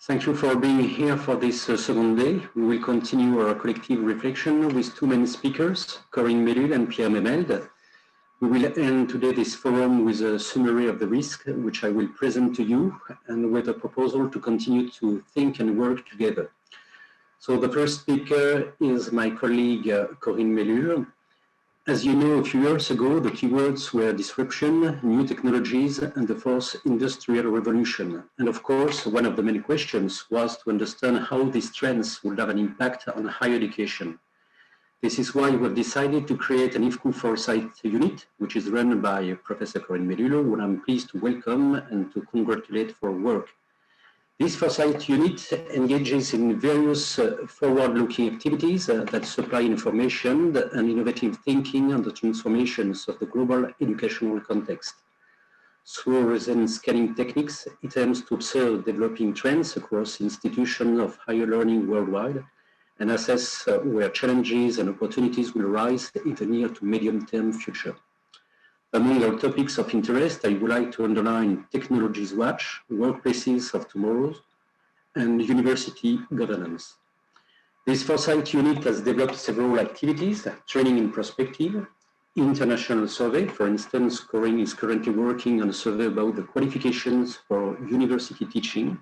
Thank you for being here for this second day. We will continue our collective reflection with two main speakers, Corinne Mellul and Pierre Memelde. We will end today this forum with a summary of the risk, which I will present to you, and with a proposal to continue to think and work together. So the first speaker is my colleague, Corinne Mellul. As you know, a few years ago, the keywords were disruption, new technologies, and the fourth industrial revolution. And of course, one of the main questions was to understand how these trends would have an impact on higher education. This is why we've decided to create an IFCU Foresight Unit, which is run by Professor Corinne Mellul, who I'm pleased to welcome and to congratulate for her work. This Foresight Unit engages in various forward-looking activities that supply information and innovative thinking on the transformations of the global educational context. Through horizon scanning techniques, it aims to observe developing trends across institutions of higher learning worldwide and assess where challenges and opportunities will arise in the near to medium-term future. Among our topics of interest, I would like to underline Technologies Watch, Workplaces of Tomorrow, and University Governance. This Foresight Unit has developed several activities, training in perspective, international survey. For instance, Corinne is currently working on a survey about the qualifications for university teaching.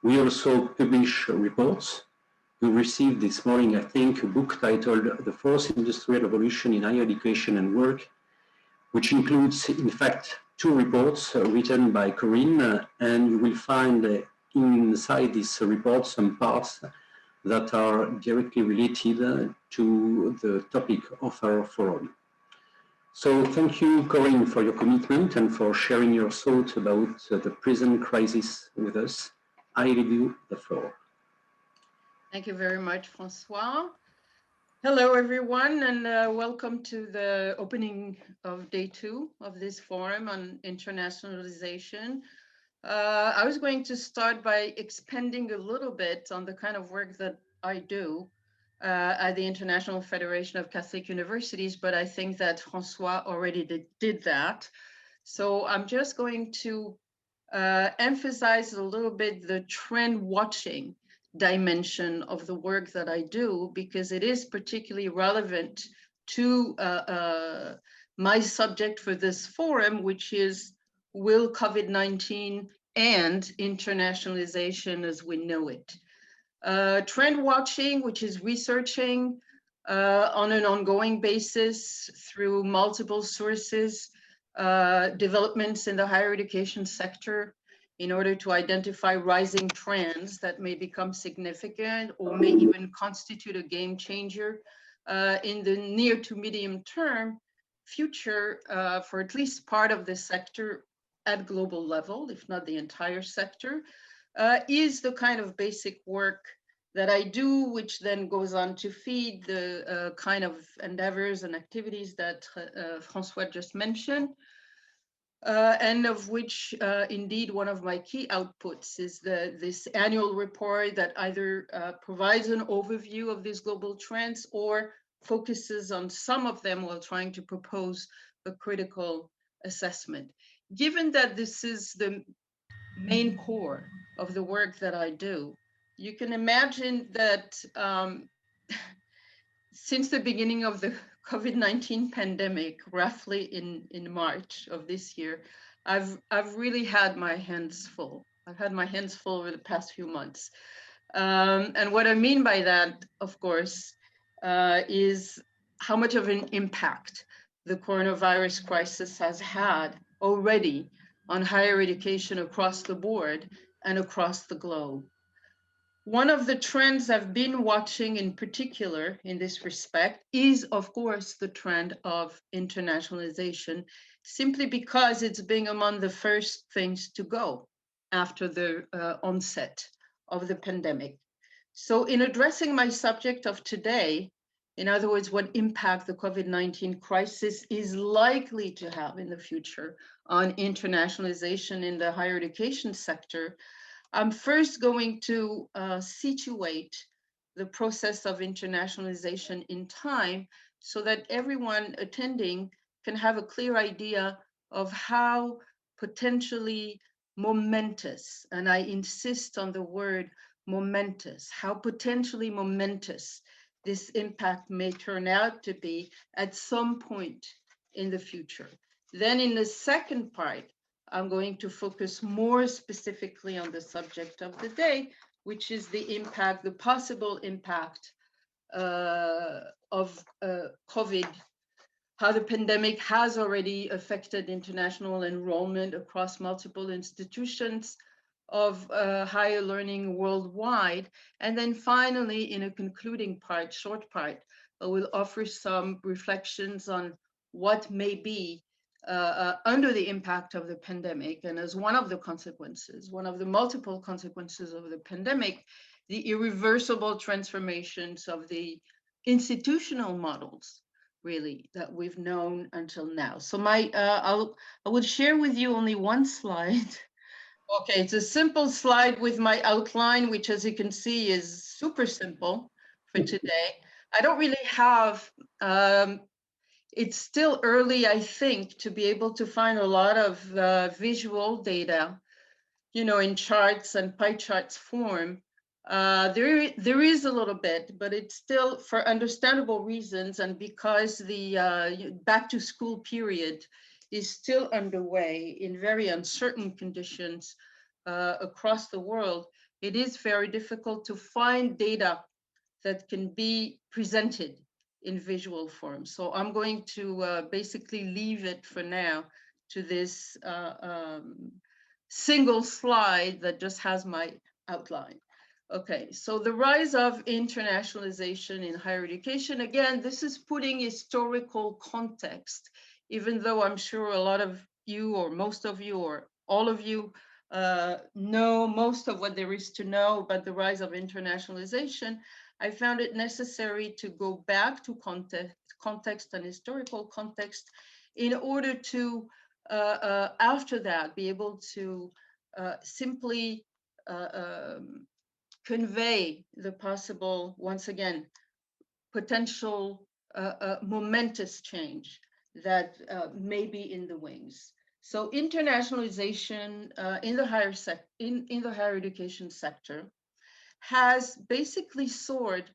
We also publish reports. We received this morning, I think, a book titled The Fourth Industrial Revolution in Higher Education and Work, which includes, in fact, two reports written by Corinne, and you will find inside this report some parts that are directly related to the topic of our forum. So thank you, Corinne, for your commitment and for sharing your thoughts about the present crisis with us. I leave you the floor. Thank you very much, Francois. Hello, everyone, and welcome to the opening of day 2 of this forum on internationalization. I was going to start by expanding a little bit on the kind of work that I do at the International Federation of Catholic Universities, but I think that Francois already did that. So I'm just going to emphasize a little bit the trend watching dimension of the work that I do, because it is particularly relevant to my subject for this forum, which is, will COVID-19 and internationalization as we know it? Trend watching, which is researching on an ongoing basis through multiple sources, developments in the higher education sector, in order to identify rising trends that may become significant or may even constitute a game changer in the near to medium term future for at least part of the sector at global level, if not the entire sector, is the kind of basic work that I do, which then goes on to feed the kind of endeavors and activities that Francois just mentioned. And of which indeed one of my key outputs is this annual report that either provides an overview of these global trends or focuses on some of them while trying to propose a critical assessment. Given that this is the main core of the work that I do, you can imagine that since the beginning of the COVID-19 pandemic, roughly in March of this year, I've really had my hands full. I've had my hands full over the past few months. And what I mean by that, of course, is how much of an impact the coronavirus crisis has had already on higher education across the board and across the globe. One of the trends I've been watching in particular in this respect is, of course, the trend of internationalization, simply because it's been among the first things to go after the onset of the pandemic. So in addressing my subject of today, In other words, what impact the COVID-19 crisis is likely to have in the future on internationalization in the higher education sector, I'm first going to situate the process of internationalization in time so that everyone attending can have a clear idea of how potentially momentous, and I insist on the word momentous, how potentially momentous this impact may turn out to be at some point in the future. Then in the second part, I'm going to focus more specifically on the subject of the day, which is the impact, the possible impact of COVID, how the pandemic has already affected international enrollment across multiple institutions of higher learning worldwide. And then finally, in a concluding part, short part, I will offer some reflections on what may be under the impact of the pandemic, and as one of the consequences, one of the multiple consequences of the pandemic, the irreversible transformations of the institutional models, really, that we've known until now. So I would share with you only one slide. Okay, it's a simple slide with my outline, which, as you can see, is super simple for today. I don't really have, it's still early, I think, to be able to find a lot of visual data, you know, in charts and pie charts form. There is a little bit, but it's still, for understandable reasons, and because the back to school period is still underway in very uncertain conditions across the world, it is very difficult to find data that can be presented in visual form. So I'm going to basically leave it for now to this single slide that just has my outline. Okay, so the rise of internationalization in higher education. Again, this is putting historical context, even though I'm sure a lot of you, or most of you, or all of you know most of what there is to know about the rise of internationalization. I found it necessary to go back to context and historical context in order to, after that, be able to simply convey the possible, once again, potential momentous change that may be in the wings. So internationalization in the higher education sector has basically soared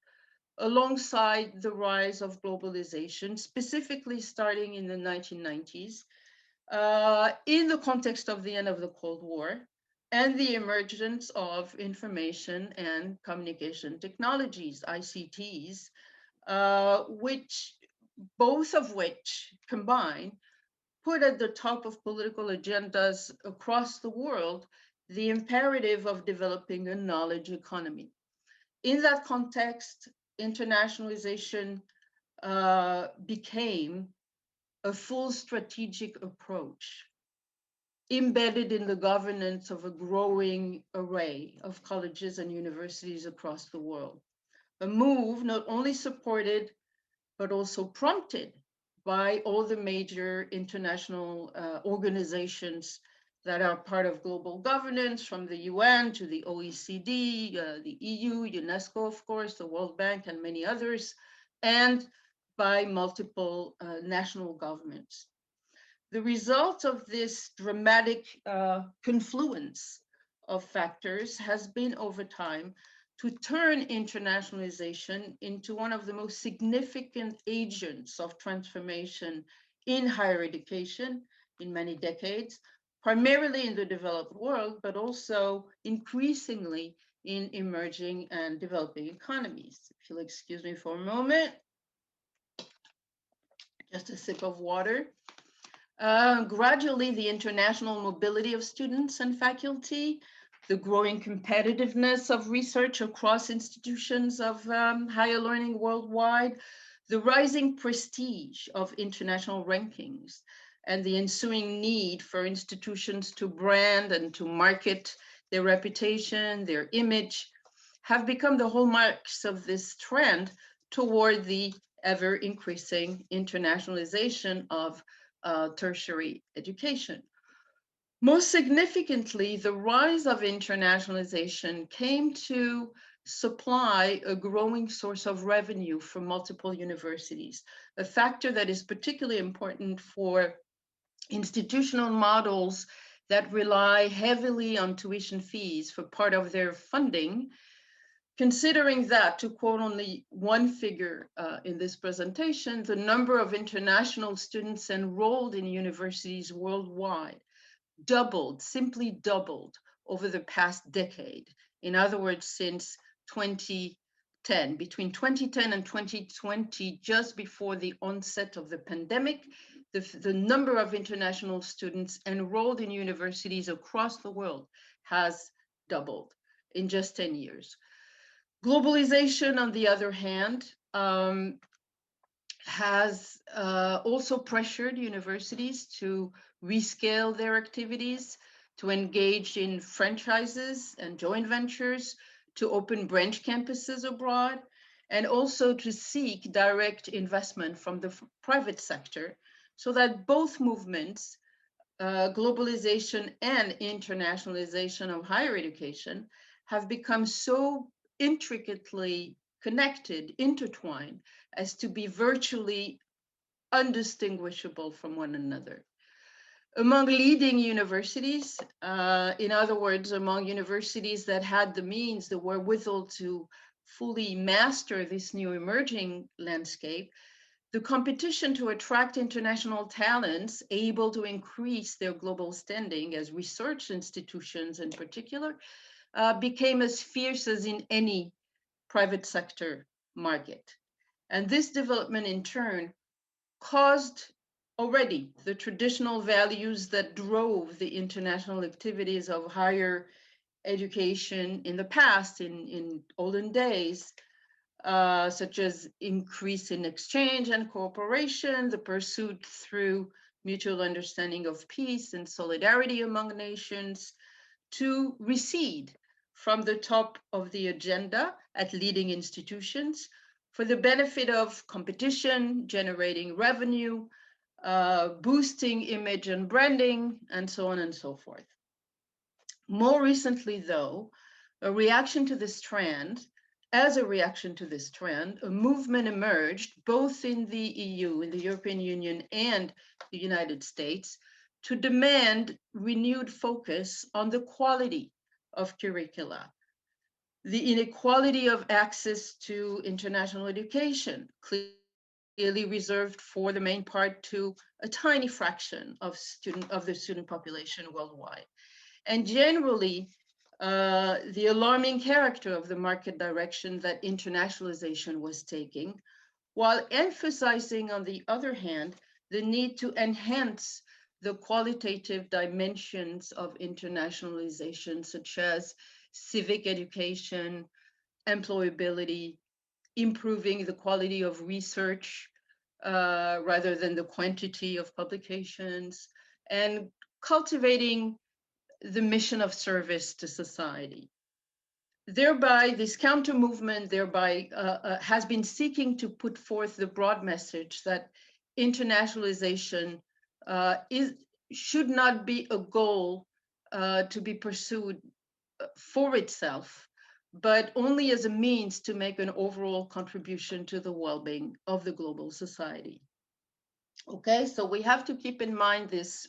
alongside the rise of globalization, specifically starting in the 1990s, in the context of the end of the Cold War and the emergence of information and communication technologies, ICTs, which both of which combine put at the top of political agendas across the world the imperative of developing a knowledge economy. In that context, internationalization became a full strategic approach embedded in the governance of a growing array of colleges and universities across the world. A move not only supported, but also prompted by all the major international organizations that are part of global governance, from the UN to the OECD, the EU, UNESCO, of course, the World Bank, and many others, and by multiple national governments. The result of this dramatic confluence of factors has been, over time, to turn internationalization into one of the most significant agents of transformation in higher education in many decades, primarily in the developed world, but also increasingly in emerging and developing economies. If you'll excuse me for a moment, just a sip of water. Gradually, the international mobility of students and faculty, the growing competitiveness of research across institutions of higher learning worldwide, the rising prestige of international rankings, and the ensuing need for institutions to brand and to market their reputation, their image, have become the hallmarks of this trend toward the ever increasing internationalization of tertiary education. Most significantly, the rise of internationalization came to supply a growing source of revenue for multiple universities, a factor that is particularly important for institutional models that rely heavily on tuition fees for part of their funding, considering that, to quote only one figure in this presentation, the number of international students enrolled in universities worldwide doubled, simply doubled over the past decade. In other words, since 2010, between 2010 and 2020, just before the onset of the pandemic, the number of international students enrolled in universities across the world has doubled in just 10 years. Globalization, on the other hand, has also pressured universities to rescale their activities, to engage in franchises and joint ventures, to open branch campuses abroad, and also to seek direct investment from the private sector, so that both movements, globalization and internationalization of higher education, have become so intricately connected, intertwined, as to be virtually undistinguishable from one another. Among leading universities, in other words, among universities that had the means, the wherewithal to fully master this new emerging landscape, the competition to attract international talents able to increase their global standing as research institutions in particular became as fierce as in any private sector market. And this development in turn caused already the traditional values that drove the international activities of higher education in the past, in olden days, such as increase in exchange and cooperation, the pursuit through mutual understanding of peace and solidarity among nations, to recede from the top of the agenda at leading institutions for the benefit of competition, generating revenue, boosting image and branding, and so on and so forth. More recently, though, as a reaction to this trend, a movement emerged both in the EU, in the European Union, and the United States to demand renewed focus on the quality of curricula, the inequality of access to international education, clearly reserved for the main part to a tiny fraction of the student population worldwide, and generally the alarming character of the market direction that internationalization was taking, while emphasizing, on the other hand, the need to enhance the qualitative dimensions of internationalization, such as civic education, employability, improving the quality of research rather than the quantity of publications, and cultivating the mission of service to society. Thereby, this counter movement has been seeking to put forth the broad message that internationalization should not be a goal to be pursued for itself, but only as a means to make an overall contribution to the well-being of the global society. Okay, so we have to keep in mind this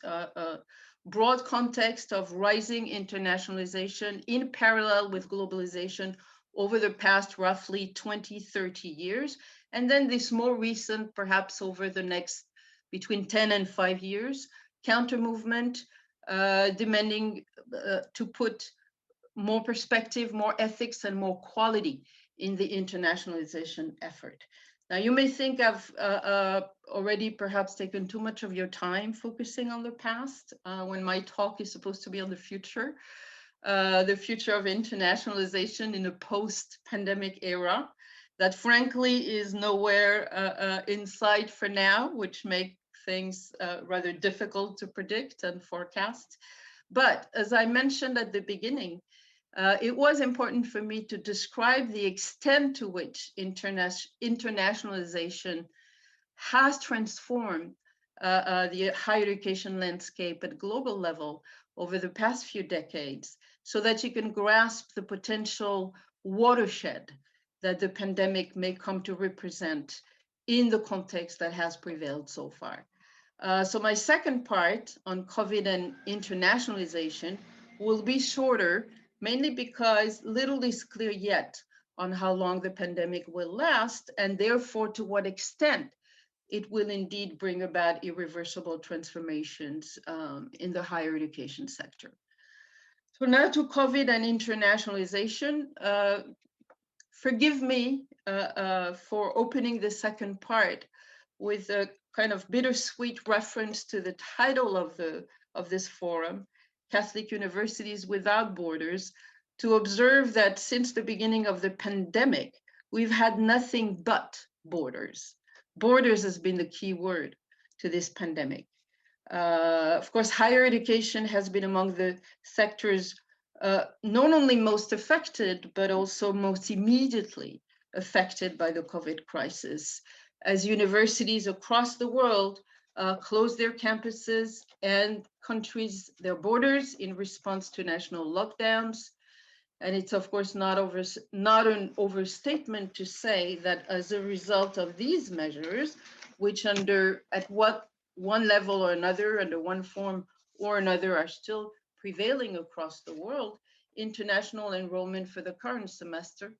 broad context of rising internationalization in parallel with globalization over the past roughly 20, 30 years. And then this more recent, perhaps over the next between 10 and 5 years, counter movement demanding to put more perspective, more ethics, and more quality in the internationalization effort. Now, you may think I've already perhaps taken too much of your time focusing on the past when my talk is supposed to be on the future of internationalization in a post-pandemic era that frankly is nowhere in sight for now, which make things rather difficult to predict and forecast. But as I mentioned at the beginning, it was important for me to describe the extent to which internationalization has transformed the higher education landscape at global level over the past few decades, so that you can grasp the potential watershed that the pandemic may come to represent in the context that has prevailed so far. So my second part on COVID and internationalization will be shorter, mainly because little is clear yet on how long the pandemic will last, and therefore to what extent it will indeed bring about irreversible transformations in the higher education sector. So now to COVID and internationalization. Forgive me for opening the second part with a kind of bittersweet reference to the title of this forum, Catholic Universities Without Borders, to observe that since the beginning of the pandemic, we've had nothing but borders. Borders has been the key word to this pandemic. Of course, higher education has been among the sectors not only most affected, but also most immediately affected by the COVID crisis, as universities across the world closed their campuses and countries their borders in response to national lockdowns. And it's of course not an overstatement to say that as a result of these measures, which at one level or another, under one form or another, are still prevailing across the world, international enrollment for the current semester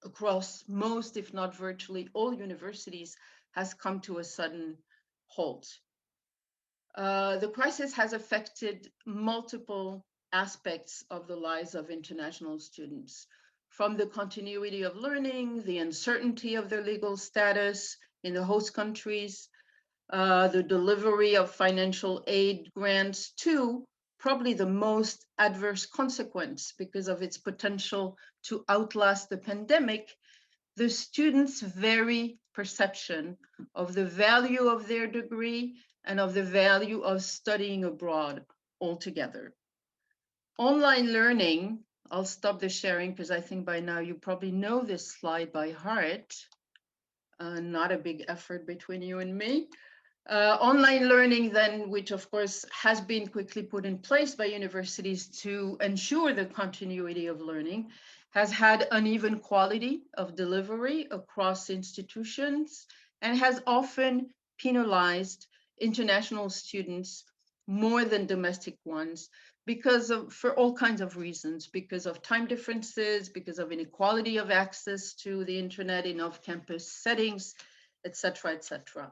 across most, if not virtually all universities, has come to a sudden halt. The crisis has affected multiple aspects of the lives of international students, from the continuity of learning, the uncertainty of their legal status in the host countries, the delivery of financial aid grants, to probably the most adverse consequence because of its potential to outlast the pandemic, the students' very perception of the value of their degree and of the value of studying abroad altogether. Online learning, I'll stop the sharing because I think by now you probably know this slide by heart. Not a big effort between you and me. Online learning then, which of course has been quickly put in place by universities to ensure the continuity of learning, has had uneven quality of delivery across institutions and has often penalized international students more than domestic ones for all kinds of reasons, because of time differences, because of inequality of access to the internet in off-campus settings, etc., etc.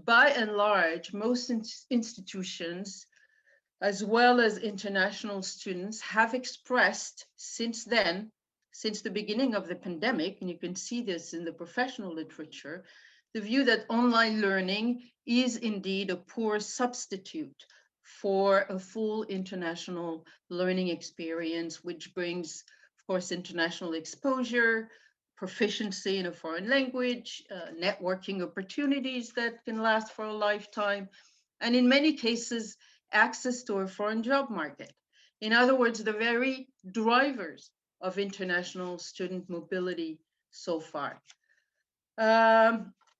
By and large, most institutions, as well as international students, have expressed since then, since the beginning of the pandemic, and you can see this in the professional literature, the view that online learning is indeed a poor substitute for a full international learning experience, which brings, of course, international exposure, proficiency in a foreign language, networking opportunities that can last for a lifetime, and in many cases, access to a foreign job market. In other words, the very drivers of international student mobility so far.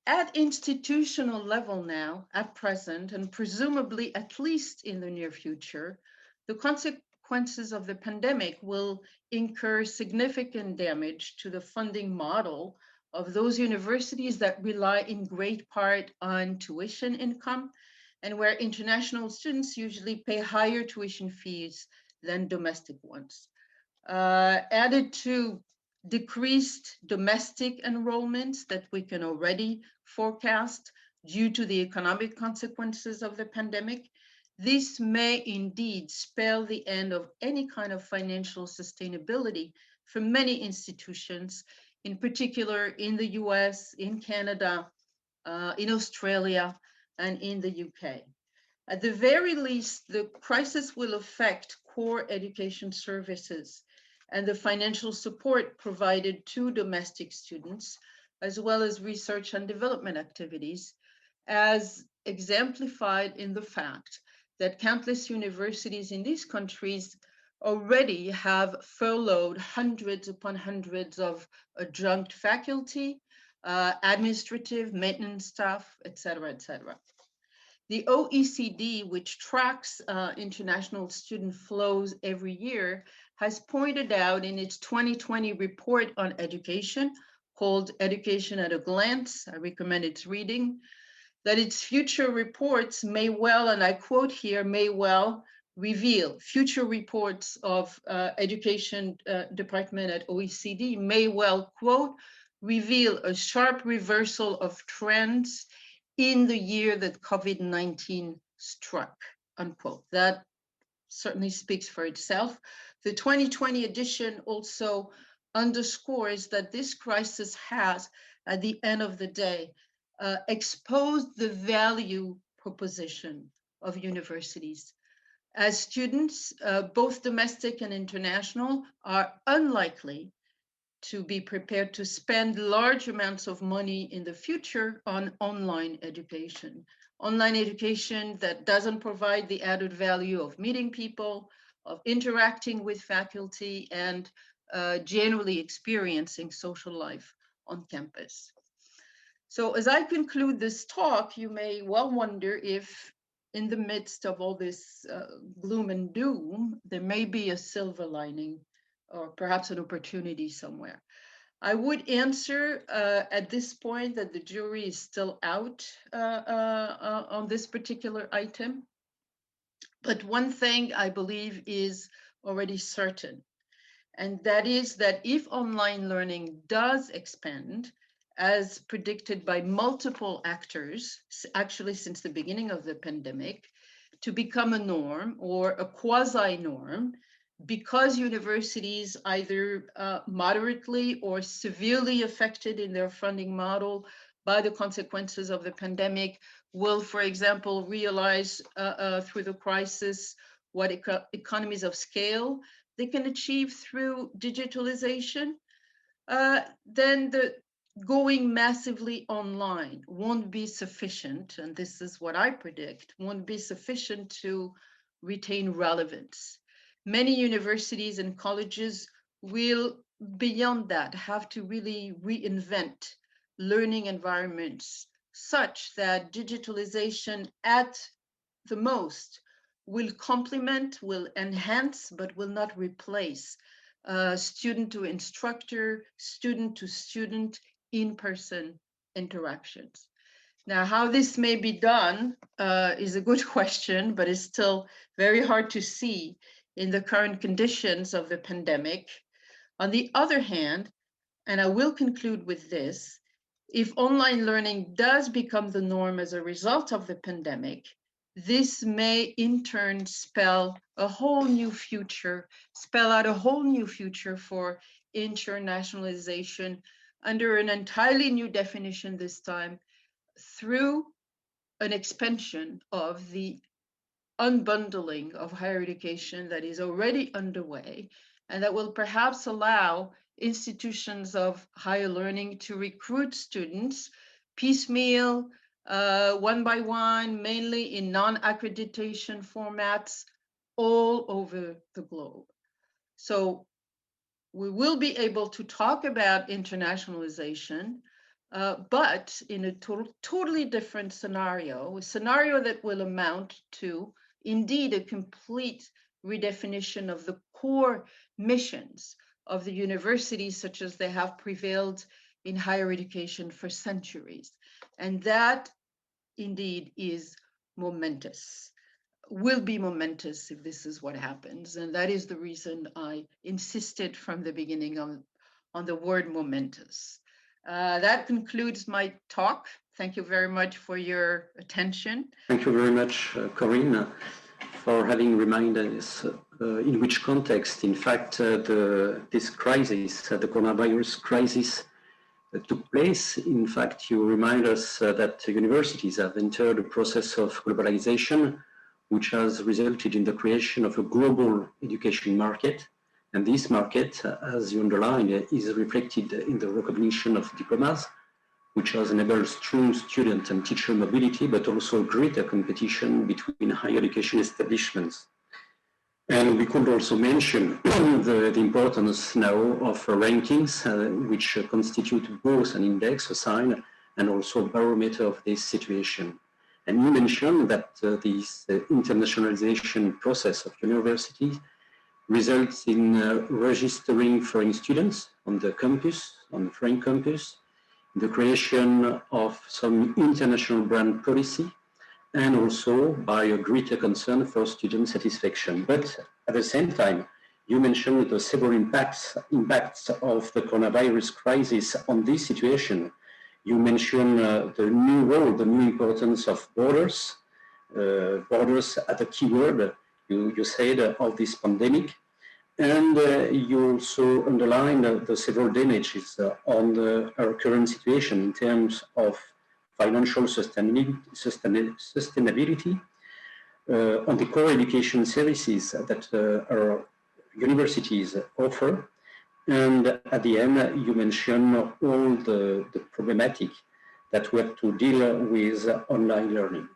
At institutional level now, at present, and presumably at least in the near future, the consequences of the pandemic will incur significant damage to the funding model of those universities that rely in great part on tuition income, and where international students usually pay higher tuition fees than domestic ones. Added to decreased domestic enrollments that we can already forecast due to the economic consequences of the pandemic, this may indeed spell the end of any kind of financial sustainability for many institutions, in particular in the US, in Canada, in Australia, and in the UK. At the very least, the crisis will affect core education services and the financial support provided to domestic students, as well as research and development activities, as exemplified in the fact that countless universities in these countries already have furloughed hundreds upon hundreds of adjunct faculty, administrative, maintenance staff, etc., etc. The OECD, which tracks international student flows every year, has pointed out in its 2020 report on education, called Education at a Glance, I recommend its reading, that its future reports may well, and I quote here, may well reveal, future reports of education department at OECD may well, quote, reveal a sharp reversal of trends in the year that COVID-19 struck, unquote. That certainly speaks for itself. The 2020 edition also underscores that this crisis has, at the end of the day, exposed the value proposition of universities. As students, both domestic and international, are unlikely to be prepared to spend large amounts of money in the future on online education. Online education that doesn't provide the added value of meeting people, of interacting with faculty, and generally experiencing social life on campus. So as I conclude this talk, you may well wonder if in the midst of all this gloom and doom, there may be a silver lining or perhaps an opportunity somewhere. I would answer at this point that the jury is still out on this particular item. But one thing I believe is already certain, and that is that if online learning does expand, as predicted by multiple actors, actually since the beginning of the pandemic, to become a norm or a quasi-norm, because universities either moderately or severely affected in their funding model by the consequences of the pandemic will, for example, realize through the crisis what economies of scale they can achieve through digitalization, then the going massively online won't be sufficient, and this is what I predict, won't be sufficient to retain relevance. Many universities and colleges will, beyond that, have to really reinvent learning environments such that digitalization at the most will complement, will enhance, but will not replace student to instructor, student to student, in-person interactions. Now, how this may be done is a good question, but it's still very hard to see in the current conditions of the pandemic. On the other hand, and I will conclude with this, if online learning does become the norm as a result of the pandemic, this may in turn spell a whole new future, spell out a whole new future for internationalization under an entirely new definition this time, through an expansion of the unbundling of higher education that is already underway, and that will perhaps allow institutions of higher learning to recruit students piecemeal, one by one, mainly in non-accreditation formats all over the globe. So we will be able to talk about internationalization, but in a totally different scenario, a scenario that will amount to indeed a complete redefinition of the core missions of the universities, such as they have prevailed in higher education for centuries. And that indeed is momentous, will be momentous if this is what happens. And that is the reason I insisted from the beginning on the word momentous. That concludes my talk. Thank you very much for your attention. Thank you very much, Corinne, for having reminded us in which context, in fact, this crisis, the coronavirus crisis, took place. In fact, you remind us that universities have entered a process of globalization, which has resulted in the creation of a global education market. And this market, as you underlined, is reflected in the recognition of diplomas, which has enabled strong student and teacher mobility, but also greater competition between higher education establishments. And we could also mention the importance now of rankings, which constitute both an index, a sign, and also a barometer of this situation. And you mentioned that this internationalization process of universities results in registering foreign students on the campus, on the foreign campus, the creation of some international brand policy, and also by a greater concern for student satisfaction. But at the same time, you mentioned the several impacts of the coronavirus crisis on this situation. You mentioned the new role, the new importance of borders, borders at a key word, you said, of this pandemic. And you also underlined the several damages on our current situation in terms of financial sustainability, on the core education services that our universities offer. And at the end, you mentioned all the problematic that we have to deal with online learning.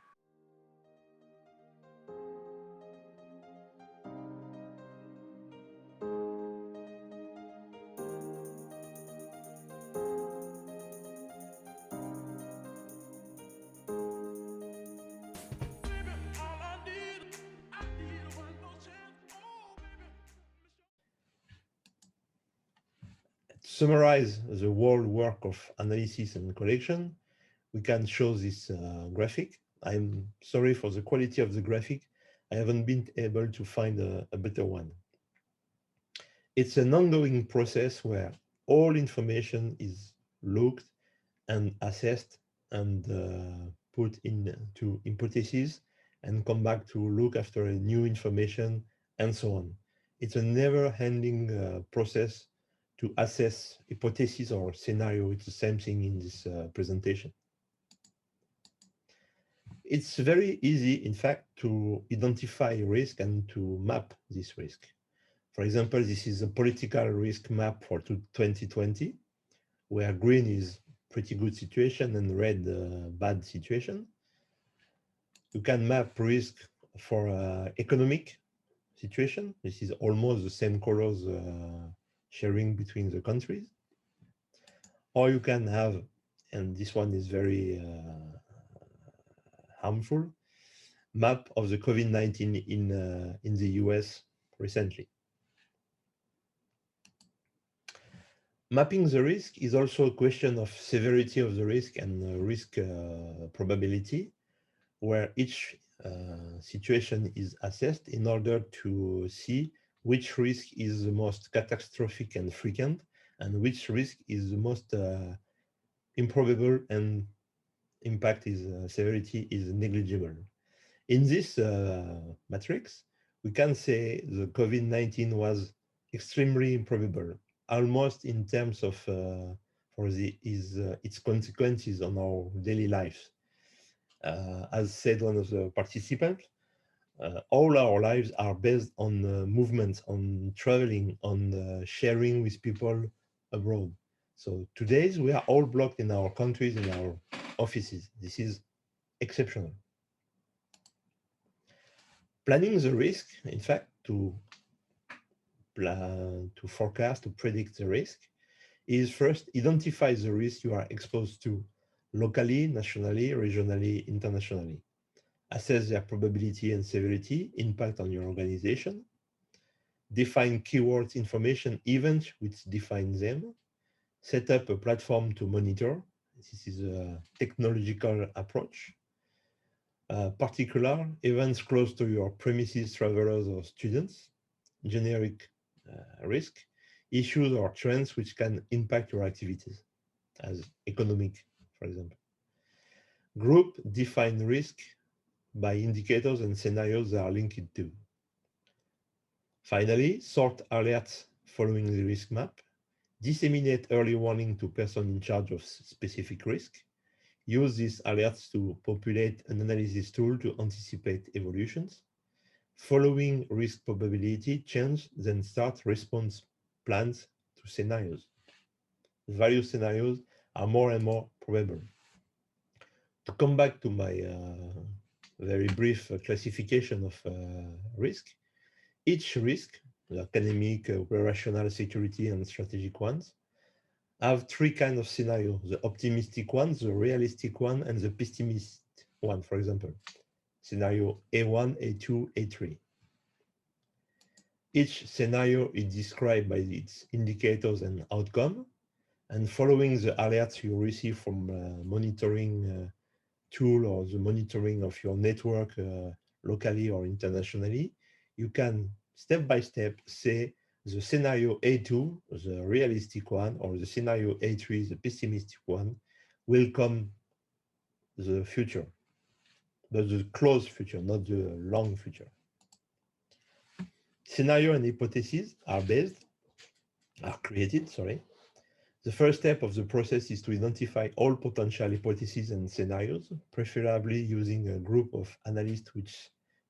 Summarize the whole work of analysis and collection, we can show this graphic. I'm sorry for the quality of the graphic. I haven't been able to find a better one. It's an ongoing process where all information is looked and assessed and put into hypotheses and come back to look after new information and so on. It's a never-ending process to assess hypotheses or scenario. It's the same thing in this presentation. It's very easy, in fact, to identify risk and to map this risk. For example, this is a political risk map for 2020, where green is pretty good situation and red bad situation. You can map risk for economic situation. This is almost the same colors sharing between the countries. Or you can have, and this one is very harmful, map of the COVID-19 in the US recently. Mapping the risk is also a question of severity of the risk and risk probability, where each situation is assessed in order to see which risk is the most catastrophic and frequent, and which risk is the most improbable and impact is severity is negligible. In this matrix, we can say the COVID-19 was extremely improbable, almost in terms of its consequences on our daily lives. As said one of the participants, all our lives are based on movements, on traveling, on sharing with people abroad. So today we are all blocked in our countries, in our offices. This is exceptional. Planning the risk, in fact, to forecast, to predict the risk, is first identify the risk you are exposed to locally, nationally, regionally, internationally. Assess their probability and severity, impact on your organization. Define keywords, information, events which define them. Set up a platform to monitor. This is a technological approach. Particular events close to your premises, travelers or students. Generic risk, issues or trends which can impact your activities, as economic, for example. Group define risk by indicators and scenarios that are linked to. Finally, sort alerts following the risk map. Disseminate early warning to person in charge of specific risk. Use these alerts to populate an analysis tool to anticipate evolutions. Following risk probability change, then start response plans to scenarios. Various scenarios are more and more probable. To come back to my very brief classification of risk, each risk, the academic, operational, security, and strategic ones, have three kinds of scenarios: the optimistic one, the realistic one, and the pessimistic one. For example, scenario A1, A2, A3. Each scenario is described by its indicators and outcome, and following the alerts you receive from monitoring tool or the monitoring of your network locally or internationally, you can step by step say the scenario A2, the realistic one, or the scenario A3, the pessimistic one, will come the future, but the close future, not the long future. Scenario and hypotheses are created. The first step of the process is to identify all potential hypotheses and scenarios, preferably using a group of analysts with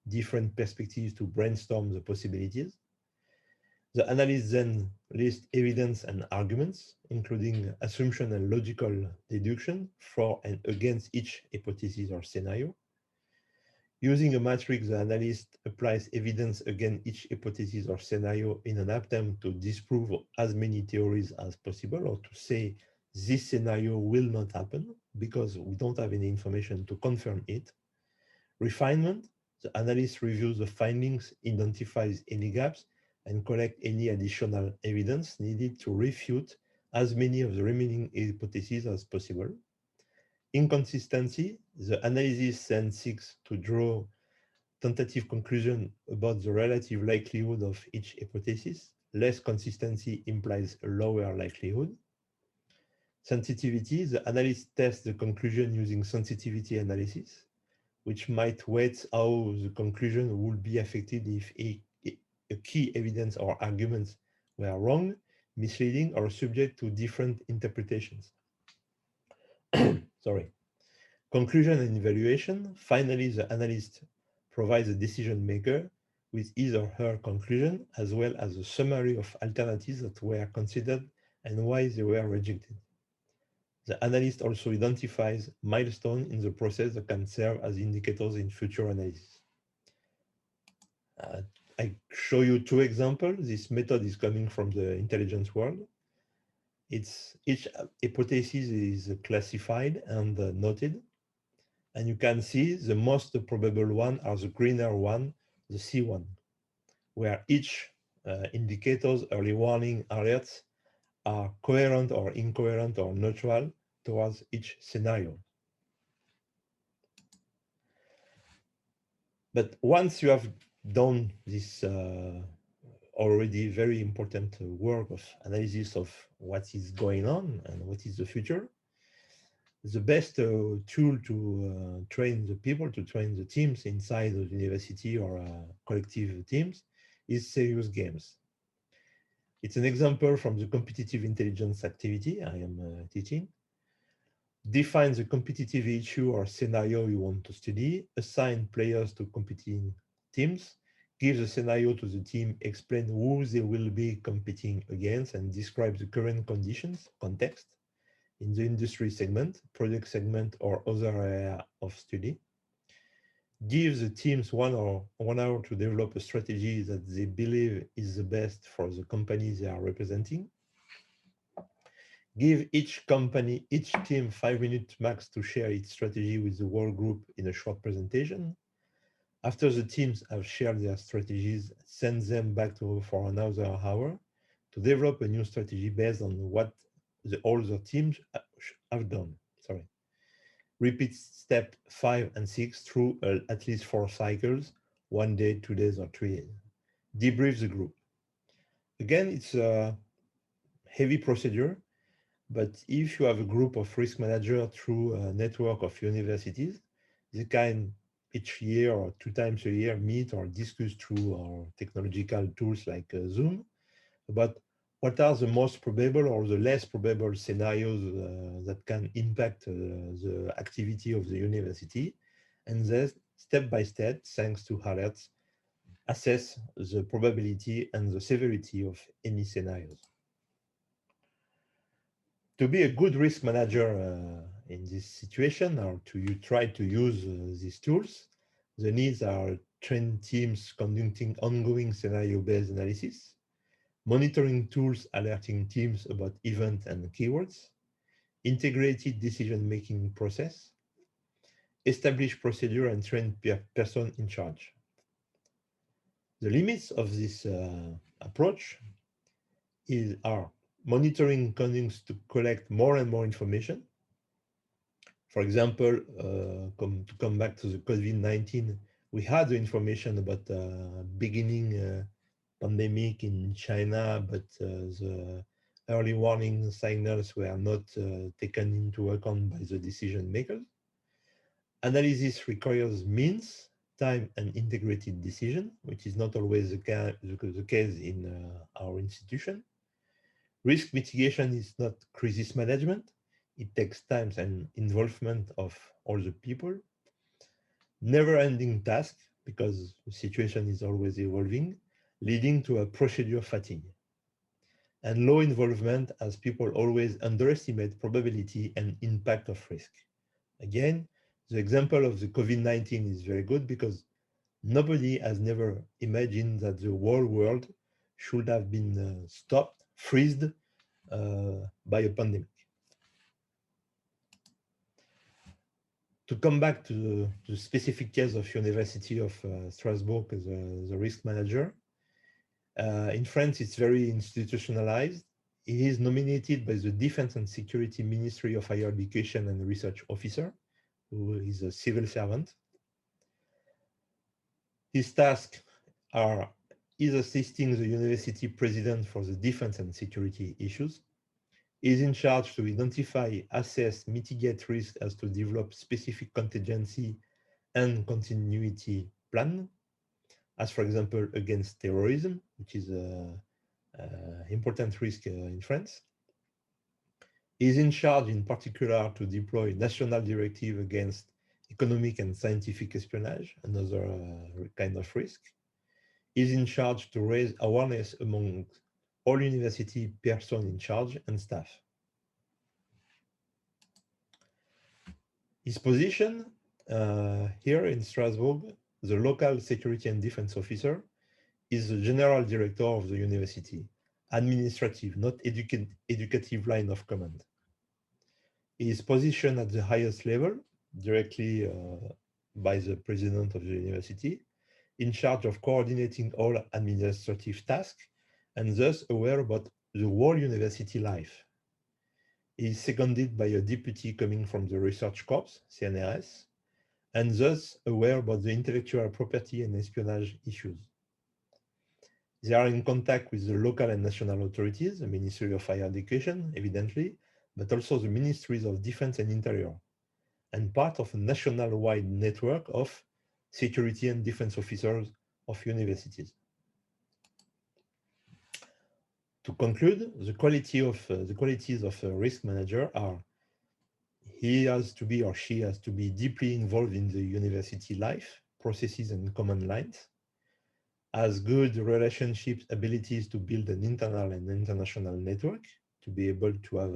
different perspectives to brainstorm the possibilities. The analysts then list evidence and arguments, including assumption and logical deduction for and against each hypothesis or scenario. Using a matrix, the analyst applies evidence against each hypothesis or scenario in an attempt to disprove as many theories as possible, or to say this scenario will not happen because we don't have any information to confirm it. Refinement, the analyst reviews the findings, identifies any gaps, and collects any additional evidence needed to refute as many of the remaining hypotheses as possible. Inconsistency, the analysis then seeks to draw tentative conclusion about the relative likelihood of each hypothesis. Less consistency implies a lower likelihood. Sensitivity, the analyst tests the conclusion using sensitivity analysis, which might weight how the conclusion would be affected if a key evidence or arguments were wrong, misleading, or subject to different interpretations. Sorry. Conclusion and evaluation. Finally, the analyst provides a decision maker with his or her conclusion, as well as a summary of alternatives that were considered and why they were rejected. The analyst also identifies milestones in the process that can serve as indicators in future analysis. I show you two examples. This method is coming from the intelligence world. Each hypothesis is classified and noted. And you can see the most probable one are the greener one, the C1, where each indicator's early warning alerts are coherent or incoherent or neutral towards each scenario. But once you have done this already very important work of analysis of what is going on and what is the future, the best tool to train the people, to train the teams inside the university or collective teams is serious games. It's an example from the competitive intelligence activity I am teaching. Define the competitive issue or scenario you want to study, assign players to competing teams, give the scenario to the team, explain who they will be competing against, and describe the current conditions, context, in the industry segment, product segment, or other area of study. Give the teams 1 hour to develop a strategy that they believe is the best for the company they are representing. Give each team 5 minutes max to share its strategy with the whole group in a short presentation. After the teams have shared their strategies, send them back for another hour to develop a new strategy based on what all the teams have done. Repeat step 5 and 6 through at least 4 cycles, 1 day, 2 days, or 3 days. Debrief the group. Again, it's a heavy procedure, but if you have a group of risk managers through a network of universities, they can each year or 2 times a year meet or discuss through our technological tools like Zoom about what are the most probable or the less probable scenarios that can impact the activity of the university, and then step by step, thanks to alerts, assess the probability and the severity of any scenarios. To be a good risk manager in this situation, or to try to use these tools, The needs are trained teams conducting ongoing scenario-based analysis, monitoring tools alerting teams about events and keywords, integrated decision-making process, establish procedure and train person in charge. The limits of this approach are monitoring continues to collect more and more information. For example, to come back to the COVID-19, we had the information about beginning pandemic in China, but the early warning signals were not taken into account by the decision makers. Analysis requires means, time, and integrated decision, which is not always the case in our institution. Risk mitigation is not crisis management. It takes time and involvement of all the people. Never-ending task, because the situation is always evolving, leading to a procedure fatigue. And low involvement, as people always underestimate probability and impact of risk. Again, the example of the COVID-19 is very good because nobody has never imagined that the whole world should have been stopped, freezed by a pandemic. To come back to the specific case of University of Strasbourg as the risk manager, in France, it's very institutionalized. He is nominated by the Defense and Security Ministry of Higher Education and Research Officer, who is a civil servant. His tasks is assisting the university president for the defense and security issues. He is in charge to identify, assess, mitigate risk as to develop specific contingency and continuity plan, as for example, against terrorism, which is an important risk in France. He is in charge in particular to deploy national directive against economic and scientific espionage, another kind of risk. He is in charge to raise awareness among all university persons in charge and staff. His position here in Strasbourg, the local security and defense officer, is the general director of the university, administrative, not educative line of command. He is positioned at the highest level, directly by the president of the university, in charge of coordinating all administrative tasks, and thus aware about the whole university life. He is seconded by a deputy coming from the research corps, CNRS, and thus aware about the intellectual property and espionage issues. They are in contact with the local and national authorities, the Ministry of Higher Education, evidently, but also the Ministries of Defense and Interior, and part of a national-wide network of security and defense officers of universities. To conclude, the qualities of a risk manager are: he has to be or she has to be deeply involved in the university life, processes and command lines, has good relationships, abilities to build an internal and international network, to be able to have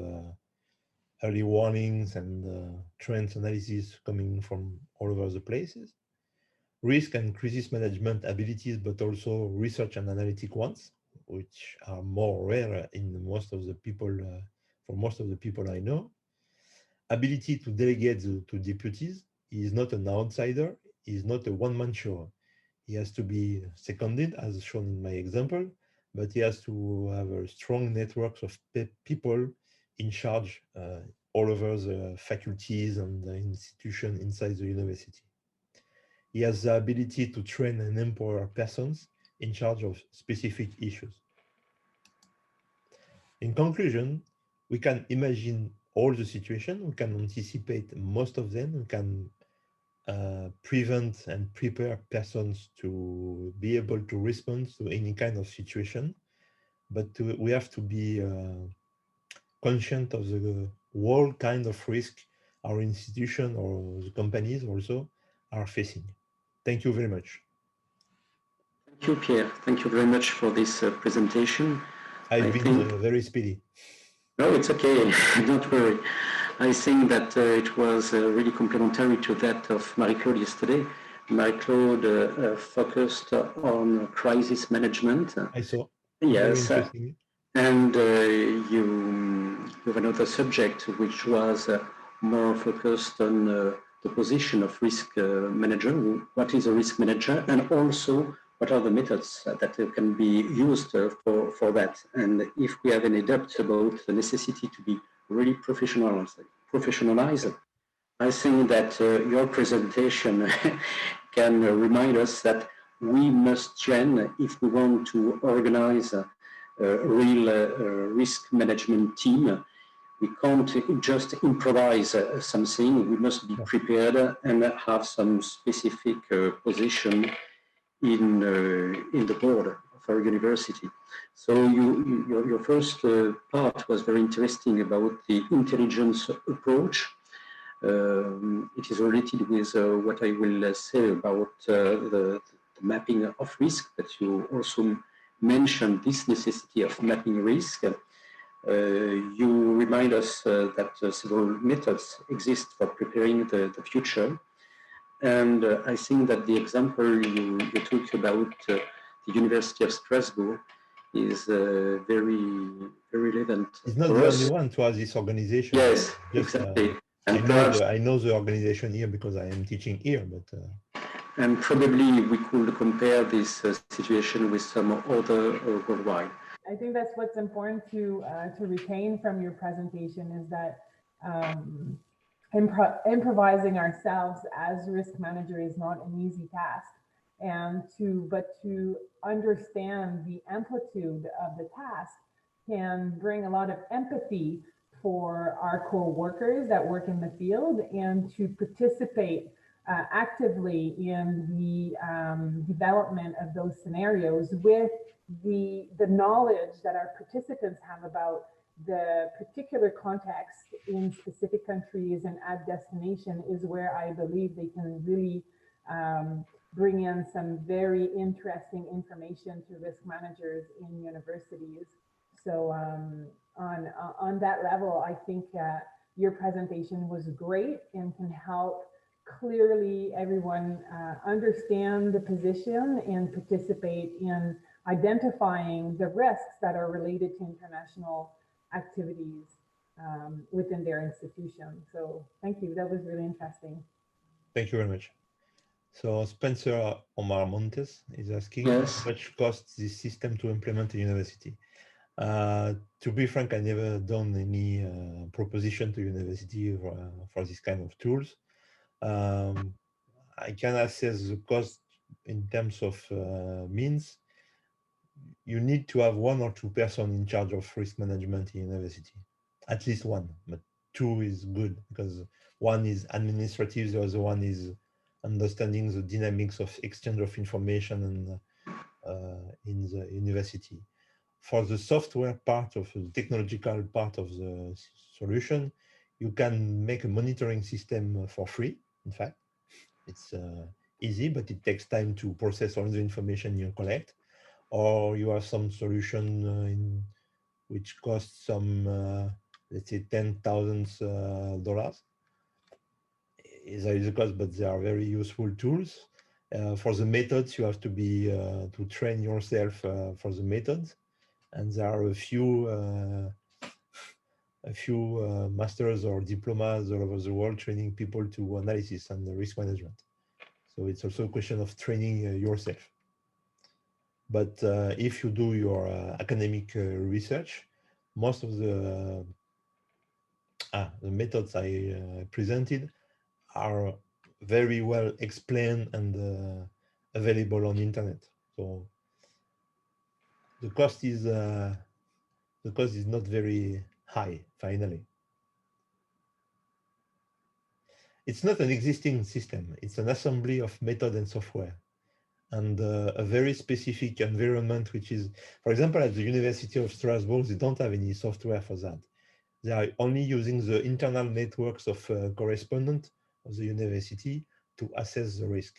early warnings and trends analysis coming from all over the places, risk and crisis management abilities, but also research and analytic ones, which are more rare in most of the people, for most of the people I know. Ability to delegate to deputies. He is not an outsider. He is not a one-man show. He has to be seconded, as shown in my example, but he has to have a strong network of people in charge all over the faculties and the institution inside the university. He has the ability to train and empower persons in charge of specific issues. In conclusion, we can imagine all the situations, we can anticipate most of them, we can prevent and prepare persons to be able to respond to any kind of situation, but we have to be conscious of the whole kind of risk our institution or the companies also are facing. Thank you very much. Thank you, Pierre. Thank you very much for this presentation. I've been very speedy. No, it's okay. Don't worry. I think that it was really complementary to that of Marie-Claude yesterday. Marie-Claude focused on crisis management. I saw. Yes. Very interesting. And you have another subject which was more focused on the position of risk manager. What is a risk manager, and also what are the methods that can be used for that? And if we have any doubts about the necessity to be really professionalized, I think that your presentation can remind us that we must train if we want to organize a real risk management team. We can't just improvise something. We must be prepared and have some specific position in the board of our university. So your first part was very interesting about the intelligence approach. It is related with what I will say about the mapping of risk, but you also mentioned this necessity of mapping risk. You remind us that several methods exist for preparing the future. And I think that the example you took about the University of Strasbourg is very relevant. It's not the only one to have this organization. Yes, exactly. I know the organization here because I am teaching here, but and probably we could compare this situation with some other worldwide. I think that's what's important to retain from your presentation is that improvising ourselves as risk manager is not an easy task, and to understand the amplitude of the task can bring a lot of empathy for our co-workers that work in the field, and to participate actively in the development of those scenarios with the knowledge that our participants have about the particular context in specific countries and at destination is where I believe they can really bring in some very interesting information to risk managers in universities. So on that level, I think your presentation was great and can help clearly everyone understand the position and participate in identifying the risks that are related to international activities within their institution. So thank you, that was really interesting. Thank you very much. So Spencer Omar Montes is asking, yes, how much costs this system to implement a university? To be frank, I never done any proposition to university for this kind of tools. I can assess the cost in terms of means. You need to have 1 or 2 persons in charge of risk management in university, at least 1, but 2 is good because 1 is administrative, the other one is understanding the dynamics of exchange of information and in the university. For the software part of the technological part of the solution, you can make a monitoring system for free. In fact, it's easy, but it takes time to process all the information you collect. Or you have some solution which costs some, let's say, $10,000. There is a cost, but they are very useful tools. For the methods, you have to be to train yourself for the methods, and there are a few masters or diplomas all over the world training people to analysis and risk management. So it's also a question of training yourself. But if you do your academic research, most of the methods I presented are very well explained and available on the internet. So the cost is not very high. Finally, it's not an existing system. It's an assembly of method and software, and a very specific environment, which is, for example, at the University of Strasbourg, they don't have any software for that. They are only using the internal networks of correspondents of the university to assess the risk.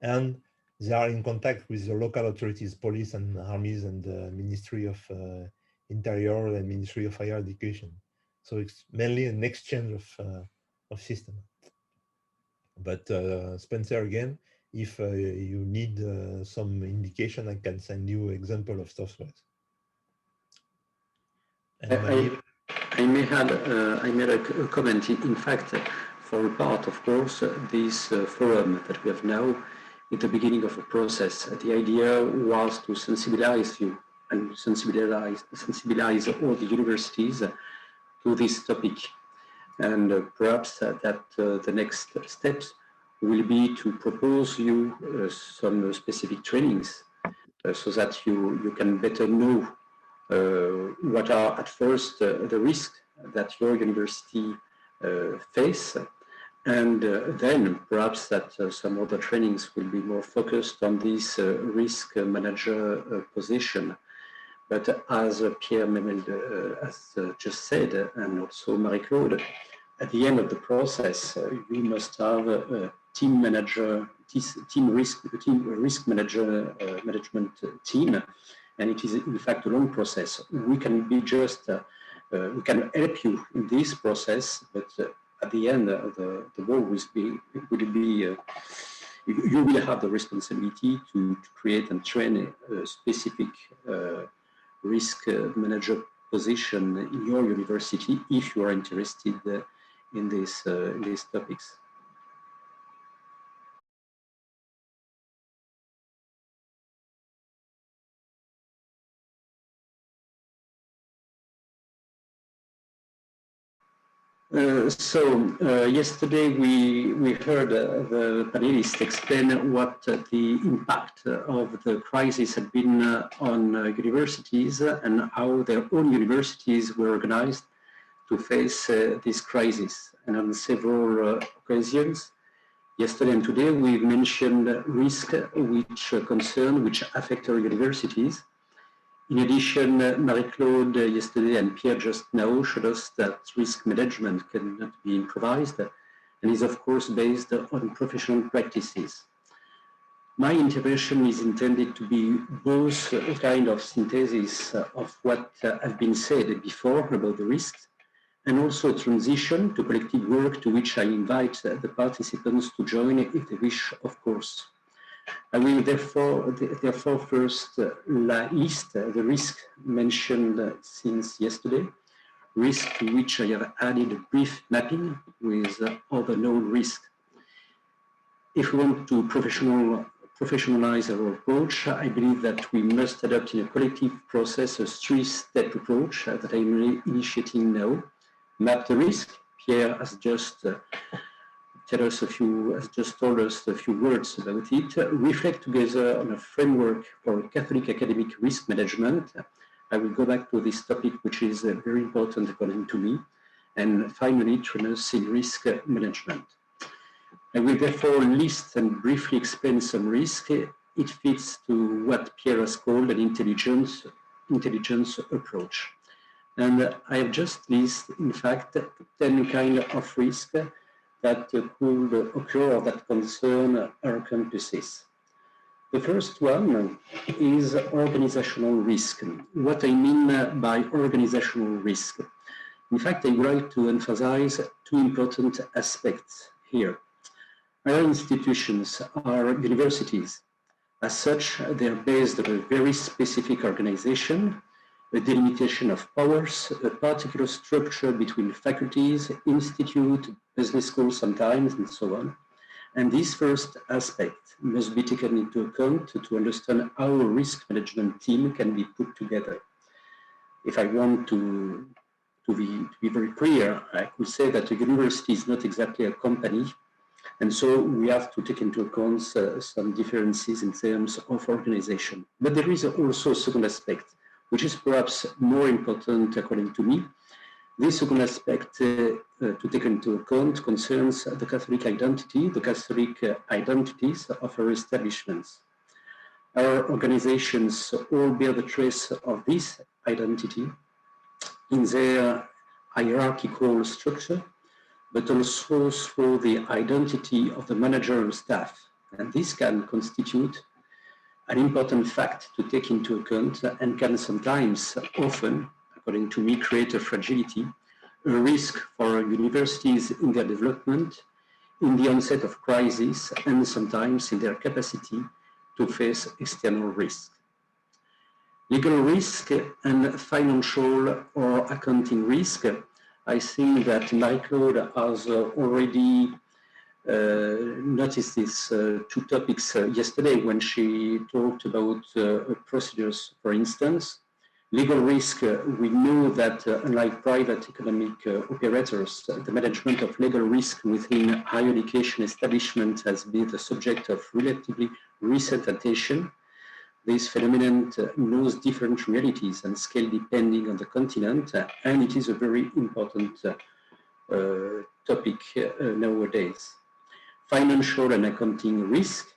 And they are in contact with the local authorities, police and armies, and the Ministry of Interior and Ministry of Higher Education. So it's mainly an exchange of system. But Spencer, again, if you need some indication, I can send you example of software. And I may add a comment. In fact, for a part, of course, this forum that we have now, at the beginning of a process, the idea was to sensibilize you and sensibilize all the universities to this topic. And perhaps the next steps will be to propose you some specific trainings so that you can better know what are at first the risks that your university face, and then perhaps that some other trainings will be more focused on this risk manager position. But as Pierre Memel has just said, and also Marie-Claude, at the end of the process, you must have a team manager, risk manager management team, and it is in fact a long process. We can be just, we can help you in this process, but at the end, the work will be you will have the responsibility to create and train a specific risk manager position in your university if you are interested in these topics. Yesterday we heard the panelists explain what the impact of the crisis had been on universities and how their own universities were organized to face this crisis. And on several occasions, yesterday and today, we've mentioned risks which affect our universities. In addition, Marie-Claude yesterday and Pierre just now showed us that risk management cannot be improvised and is of course based on professional practices. My intervention is intended to be both a kind of synthesis of what has been said before about the risks and also a transition to collective work to which I invite the participants to join if they wish, of course. I will therefore first list the risk mentioned since yesterday, risk to which I have added a brief mapping with other known risks. If we want to professionalize our approach, I believe that we must adopt in a collective process a three-step approach that I'm initiating now. Map the risk. Pierre has just told us a few words about it. Reflect together on a framework for Catholic academic risk management. I will go back to this topic, which is very important according to me. And finally, trainers in risk management. I will therefore list and briefly explain some risk. It fits to what Pierre has called an intelligence approach. And I have just listed, in fact, 10 kinds of risk that could occur or that concern our campuses. The first one is organizational risk. What I mean by organizational risk. In fact, I would like to emphasize two important aspects here. Our institutions are universities. As such, they are based on a very specific organization, a delimitation of powers, a particular structure between faculties, institute, business schools sometimes, and so on. And this first aspect must be taken into account to understand how a risk management team can be put together. If I want to be very clear, I could say that a university is not exactly a company, and so we have to take into account some differences in terms of organization. But there is also a second aspect, which is perhaps more important according to me. This second aspect to take into account concerns the Catholic identity, the Catholic identities of our establishments. Our organizations all bear the trace of this identity in their hierarchical structure, but also through the identity of the managerial staff. And this can constitute an important fact to take into account and can sometimes, often, according to me, create a fragility, a risk for universities in their development in the onset of crisis and sometimes in their capacity to face external risk. Legal risk and financial or accounting risk. I think that Marie-Claude has already noticed these two topics yesterday when she talked about procedures, for instance. Legal risk, we know that unlike private economic operators, the management of legal risk within higher education establishment has been the subject of relatively recent attention. This phenomenon knows different realities and scale depending on the continent, and it is a very important topic nowadays. Financial and accounting risk.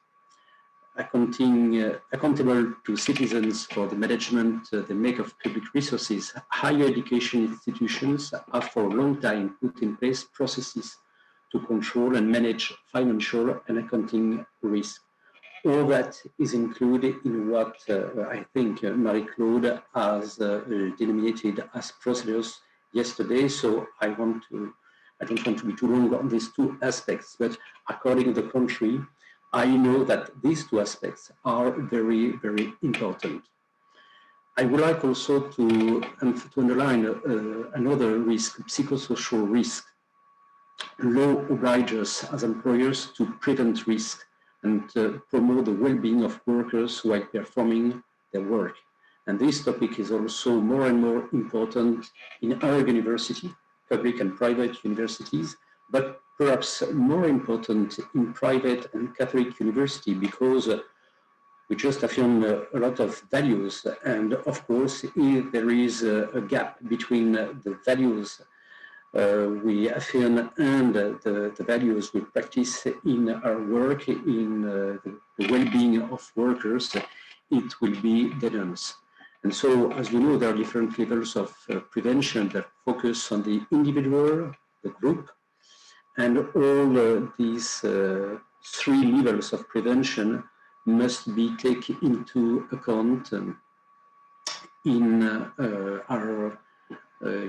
Accountable to citizens for the management they make of public resources, higher education institutions have for a long time put in place processes to control and manage financial and accounting risk. All that is included in what I think Marie-Claude has denominated as procedures yesterday, so I don't want to be too long on these two aspects, but according to the country, I know that these two aspects are very, very important. I would like also to underline another risk, psychosocial risk. Law obliges as employers to prevent risk and promote the well-being of workers while performing their work. And this topic is also more and more important in our university, public and private universities, but perhaps more important in private and Catholic university because we just affirm a lot of values. And of course, if there is a gap between the values we affirm and the values we practice in our work, in the well-being of workers, it will be denounced. And so, as you know, there are different levels of prevention that focus on the individual, the group, and all these three levels of prevention must be taken into account in our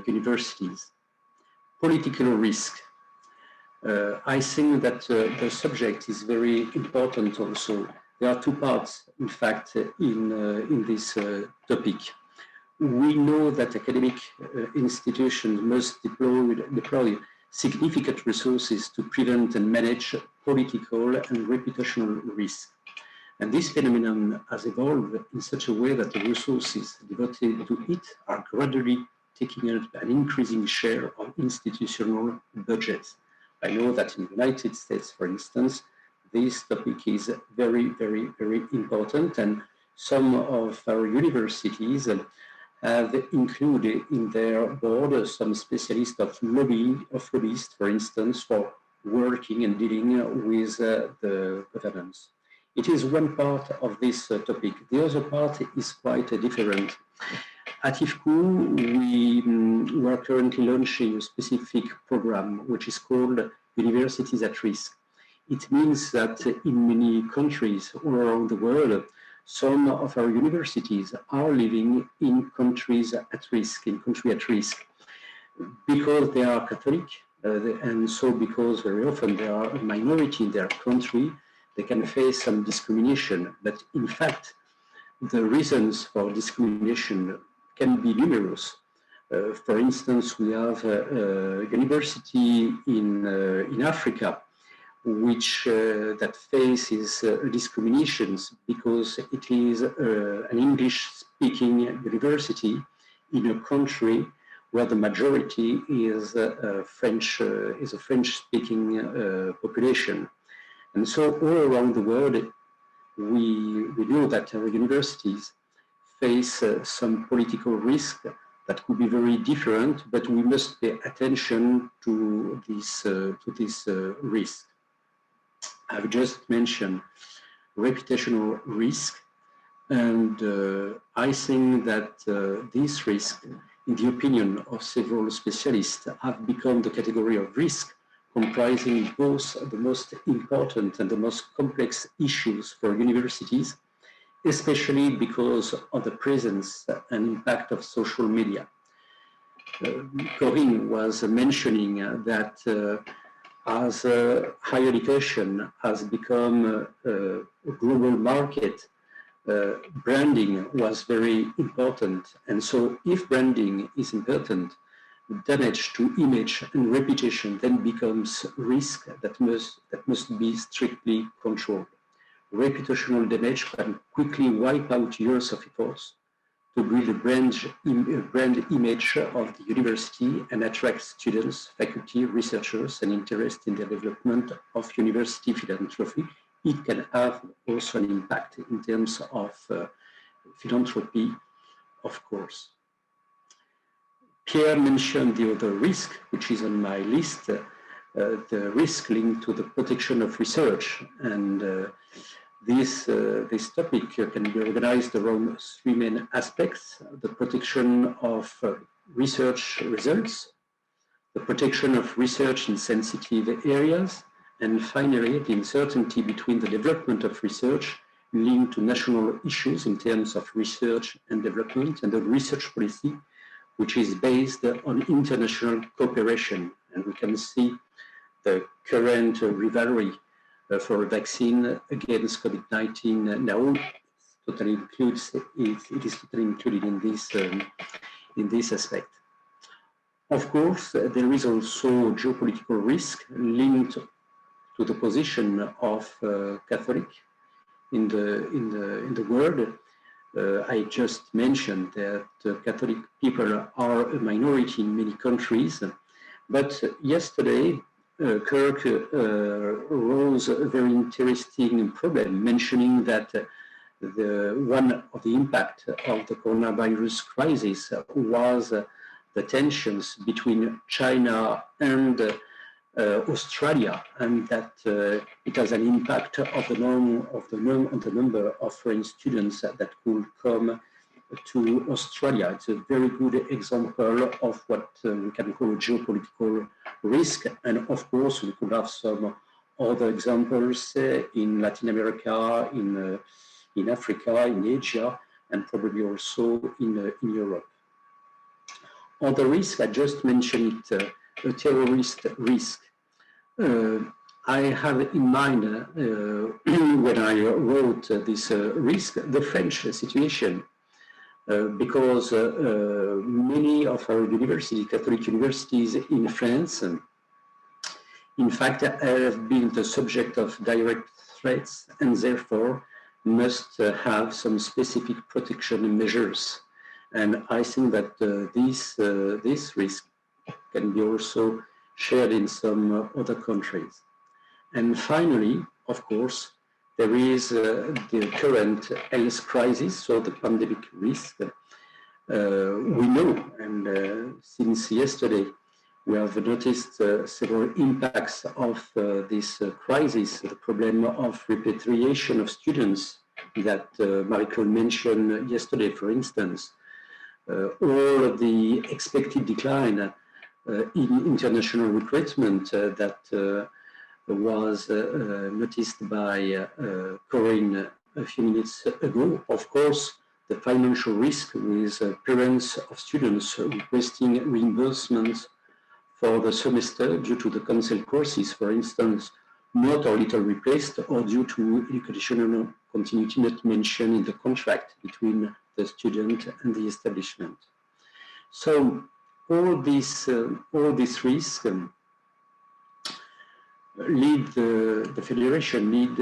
universities. Political risk. I think that the subject is very important also. There are two parts, in fact, in this topic. We know that academic institutions must deploy significant resources to prevent and manage political and reputational risk. And this phenomenon has evolved in such a way that the resources devoted to it are gradually taking up an increasing share of institutional budgets. I know that in the United States, for instance, this topic is very, very, very important, and some of our universities have included in their board some specialists of lobbyists, for instance, for working and dealing with the governance. It is one part of this topic. The other part is quite different. At FIUC-IFCU, we are currently launching a specific program which is called Universities at Risk. It means that in many countries all around the world, some of our universities are living in countries at risk, because they are Catholic, and so because very often they are a minority in their country, they can face some discrimination. But in fact, the reasons for discrimination can be numerous. For instance, we have a university in Africa which that faces discriminations because it is an English-speaking university in a country where the majority is a French-speaking population. And so all around the world, we know that our universities face some political risk that could be very different, but we must pay attention to this risk. I've just mentioned reputational risk, and I think that this risk, in the opinion of several specialists, have become the category of risk comprising both the most important and the most complex issues for universities, especially because of the presence and impact of social media. Corinne was mentioning that as higher education has become a global market, branding was very important. And so if branding is important, damage to image and reputation then becomes risk that must be strictly controlled. Reputational damage can quickly wipe out years of efforts to build a brand image of the university and attract students, faculty, researchers, and interest in the development of university philanthropy. It can have also an impact in terms of philanthropy, of course. Pierre mentioned the other risk, which is on my list, the risk linked to the protection of research. And this topic can be organized around three main aspects: the protection of research results, the protection of research in sensitive areas, and finally, the uncertainty between the development of research linked to national issues in terms of research and development, and the research policy, which is based on international cooperation. And we can see the current rivalry for a vaccine against COVID-19 now totally includes, it is totally included in this aspect. Of course, there is also geopolitical risk linked to the position of Catholic in the world. I just mentioned that Catholic people are a minority in many countries, but yesterday Kirk rose a very interesting problem, mentioning that one of the impact of the coronavirus crisis was the tensions between China and Australia, and that it has an impact on the number of foreign students that could come to Australia. It's a very good example of what we can call a geopolitical risk. And of course, we could have some other examples in Latin America, in Africa, in Asia, and probably also in Europe. Other risk, I just mentioned it, a terrorist risk. I have in mind, when I wrote this risk, the French situation, because many of our universities, Catholic universities in France, in fact, have been the subject of direct threats and therefore must have some specific protection measures. And I think that this risk can be also shared in some other countries. And finally, of course, there is the current health crisis, so the pandemic risk. We know, and since yesterday, we have noticed several impacts of this crisis, the problem of repatriation of students that Marie-Claude mentioned yesterday, for instance, all of the expected decline in international recruitment that was noticed by Corinne a few minutes ago. Of course, the financial risk with parents of students requesting reimbursement for the semester due to the cancelled courses, for instance, not or little replaced, or due to educational continuity not mentioned in the contract between the student and the establishment. So all these risks lead the Federation, lead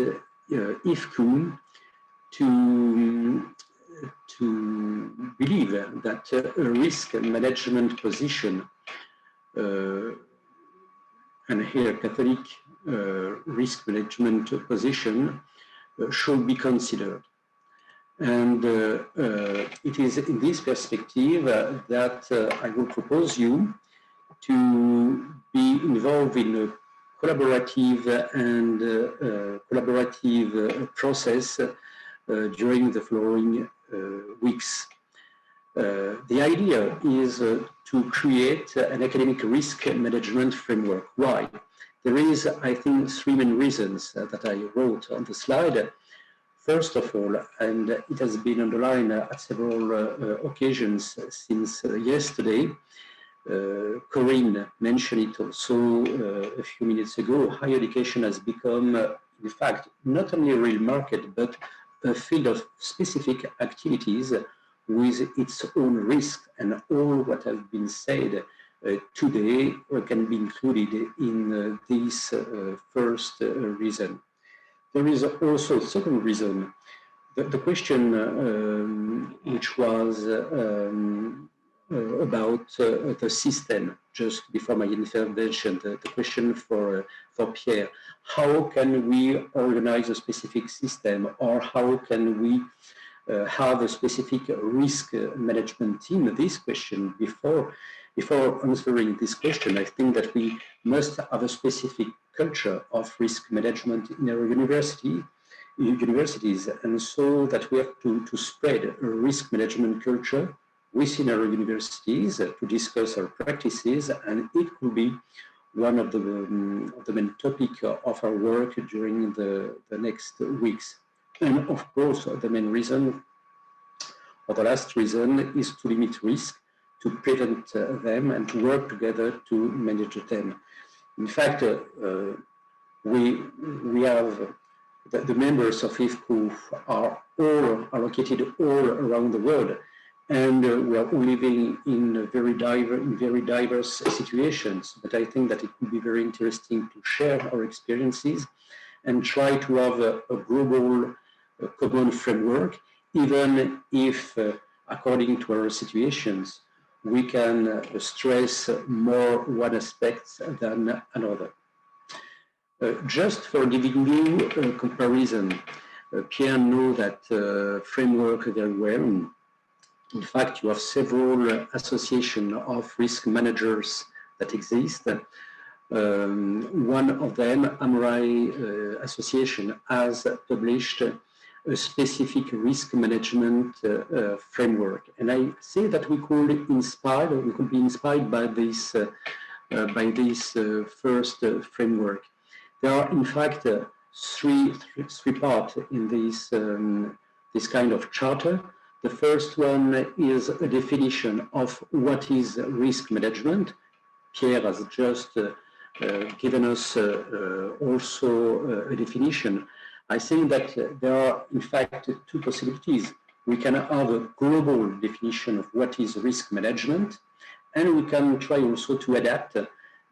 IFCU to believe that a risk management position, and here Catholic risk management position, should be considered. And it is in this perspective that I will propose you to be involved in a collaborative and collaborative process during the following weeks. The idea is to create an academic risk management framework. Why? There is, I think, three main reasons that I wrote on the slide. First of all, and it has been underlined at several occasions since yesterday, Corinne mentioned it also a few minutes ago. Higher education has become, in fact, not only a real market, but a field of specific activities with its own risk, and all what has been said today can be included in this first reason. There is also a second reason. The question which was about the system, just before my intervention, the question for Pierre, how can we organize a specific system, or how can we have a specific risk management team? This question, before answering this question, I think that we must have a specific culture of risk management in our universities, and so that we have to spread a risk management culture within our universities to discuss our practices, and it could be one of the main topic of our work during the next weeks. And of course, the main reason, or the last reason, is to limit risk, to prevent them, and to work together to manage them. In fact, we have the members of FIUC are located all around the world, and we are all living in very diverse situations. But I think that it would be very interesting to share our experiences and try to have a global common framework, even if, according to our situations, we can stress more one aspect than another. Just for giving you a comparison, Pierre knows that framework very well. In fact, you have several associations of risk managers that exist. One of them, Amurai Association, has published a specific risk management framework, and I say that we could be inspired by this first framework. There are, in fact, three parts in this kind of charter. The first one is a definition of what is risk management. Pierre has just given us also a definition. I think that there are, in fact, two possibilities. We can have a global definition of what is risk management, and we can try also to adapt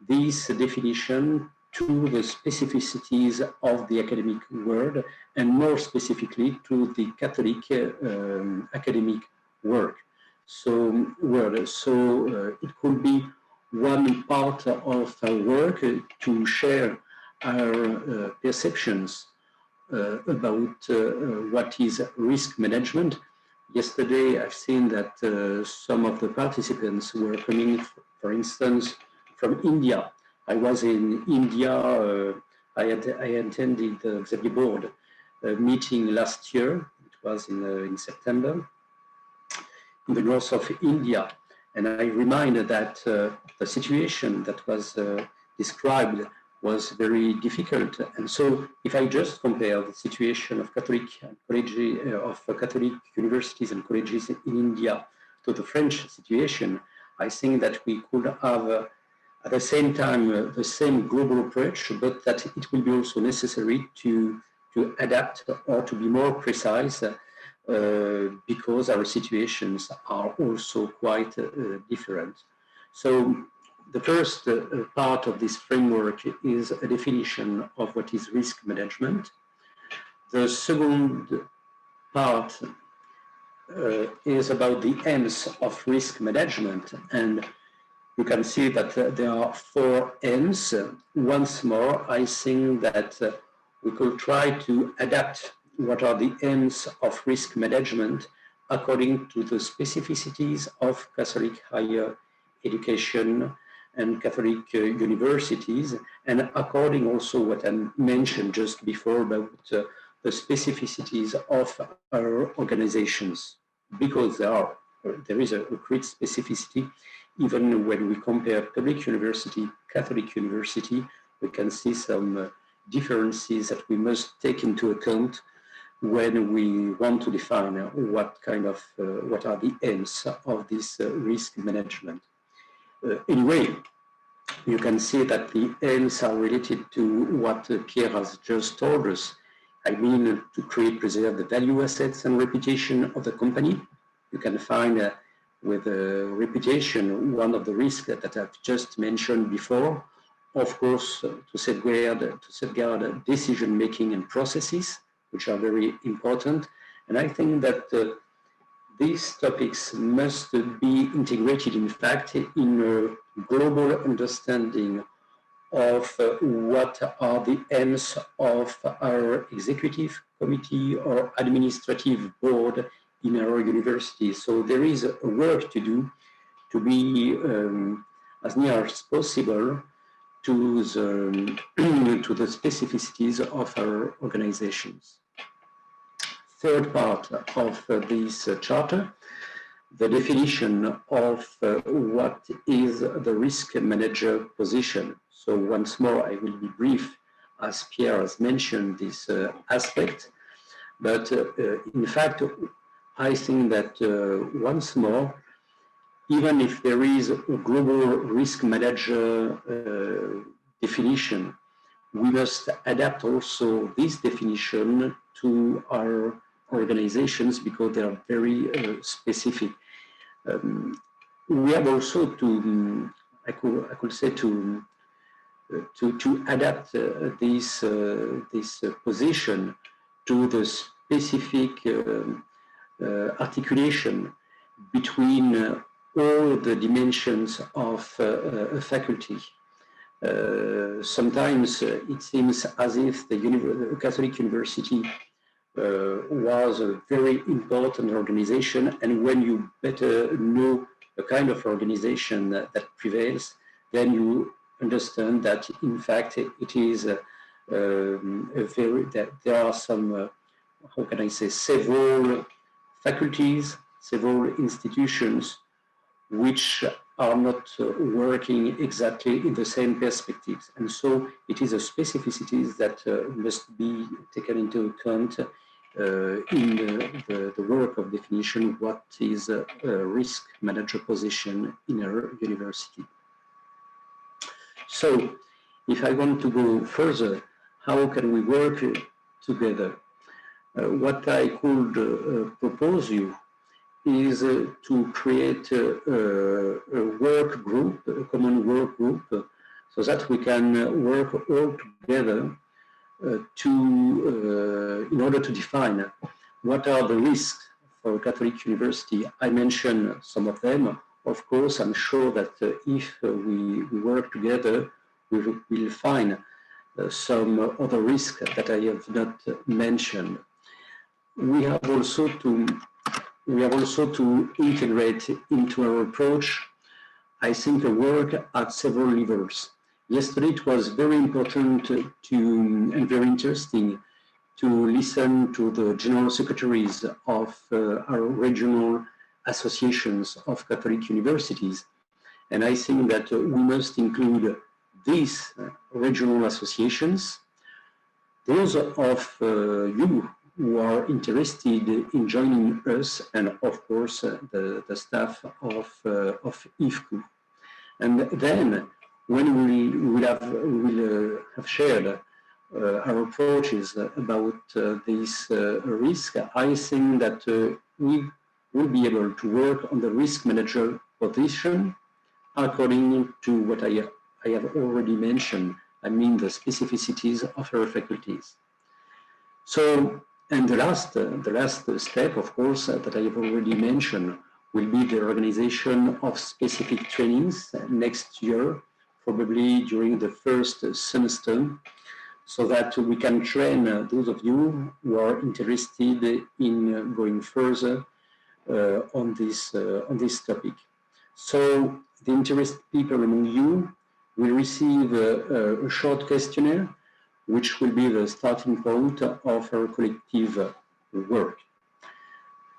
this definition to the specificities of the academic world, and more specifically to the Catholic academic work. So it could be one part of our work to share our perceptions about what is risk management. Yesterday, I've seen that some of the participants were coming, for instance, from India. I was in India. I attended the Xavier Board meeting last year. It was in September in the north of India, and I reminded that the situation that was described was very difficult. And so, if I just compare the situation of Catholic universities and colleges in India to the French situation, I think that we could have at the same time the same global approach, but that it will be also necessary to adapt or to be more precise because our situations are also quite different. So the first part of this framework is a definition of what is risk management. The second part is about the aims of risk management, and you can see that there are 4 aims. Once more, I think that we could try to adapt what are the aims of risk management according to the specificities of Catholic higher education and Catholic universities, and according also what I mentioned just before about the specificities of our organizations, because there is a great specificity. Even when we compare public university, Catholic university, we can see some differences that we must take into account when we want to define what are the aims of this risk management. anyway, you can see that the aims are related to what Pierre has just told us. I mean, to create, preserve the value, assets, and reputation of the company. You can find with reputation one of the risks that I've just mentioned before. Of course, to safeguard decision-making and processes, which are very important. And I think that these topics must be integrated, in fact, in a global understanding of what are the aims of our executive committee or administrative board in our university. So there is a work to do to be as near as possible to the specificities of our organizations. Third part of this charter, the definition of what is the risk manager position. So once more, I will be brief, as Pierre has mentioned this aspect. But in fact, I think that once more, even if there is a global risk manager definition, we must adapt also this definition to our organizations because they are very specific. We have also to, I could say, to adapt this position to the specific articulation between all the dimensions of a faculty. Sometimes it seems as if the Catholic University was a very important organization, and when you better know the kind of organization that prevails, then you understand that in fact it is that there are some, how can I say, several faculties, several institutions which are not working exactly in the same perspectives. And so it is a specificities that must be taken into account in the work of definition, what is a risk manager position in our university. So if I want to go further, how can we work together? What I could propose you is to create a work group, a common work group, so that we can work all together in order to define what are the risks for Catholic University. I mentioned some of them. Of course, I'm sure that if we work together, we will find some other risks that I have not mentioned. We have also to integrate into our approach, I think, a work at several levels. Yesterday, it was very important and very interesting to listen to the general secretaries of our regional associations of Catholic universities. And I think that we must include these regional associations, those of you who are interested in joining us, and of course the staff of FIUC-IFCU. And then when we will have shared our approaches about this risk, I think that we will be able to work on the risk manager position according to what I have already mentioned. I mean the specificities of our faculties. So, and the last step, of course, that I have already mentioned will be the organization of specific trainings next year, probably during the first semester, so that we can train those of you who are interested in going further on this topic. So the interested people among you will receive a short questionnaire, which will be the starting point of our collective work.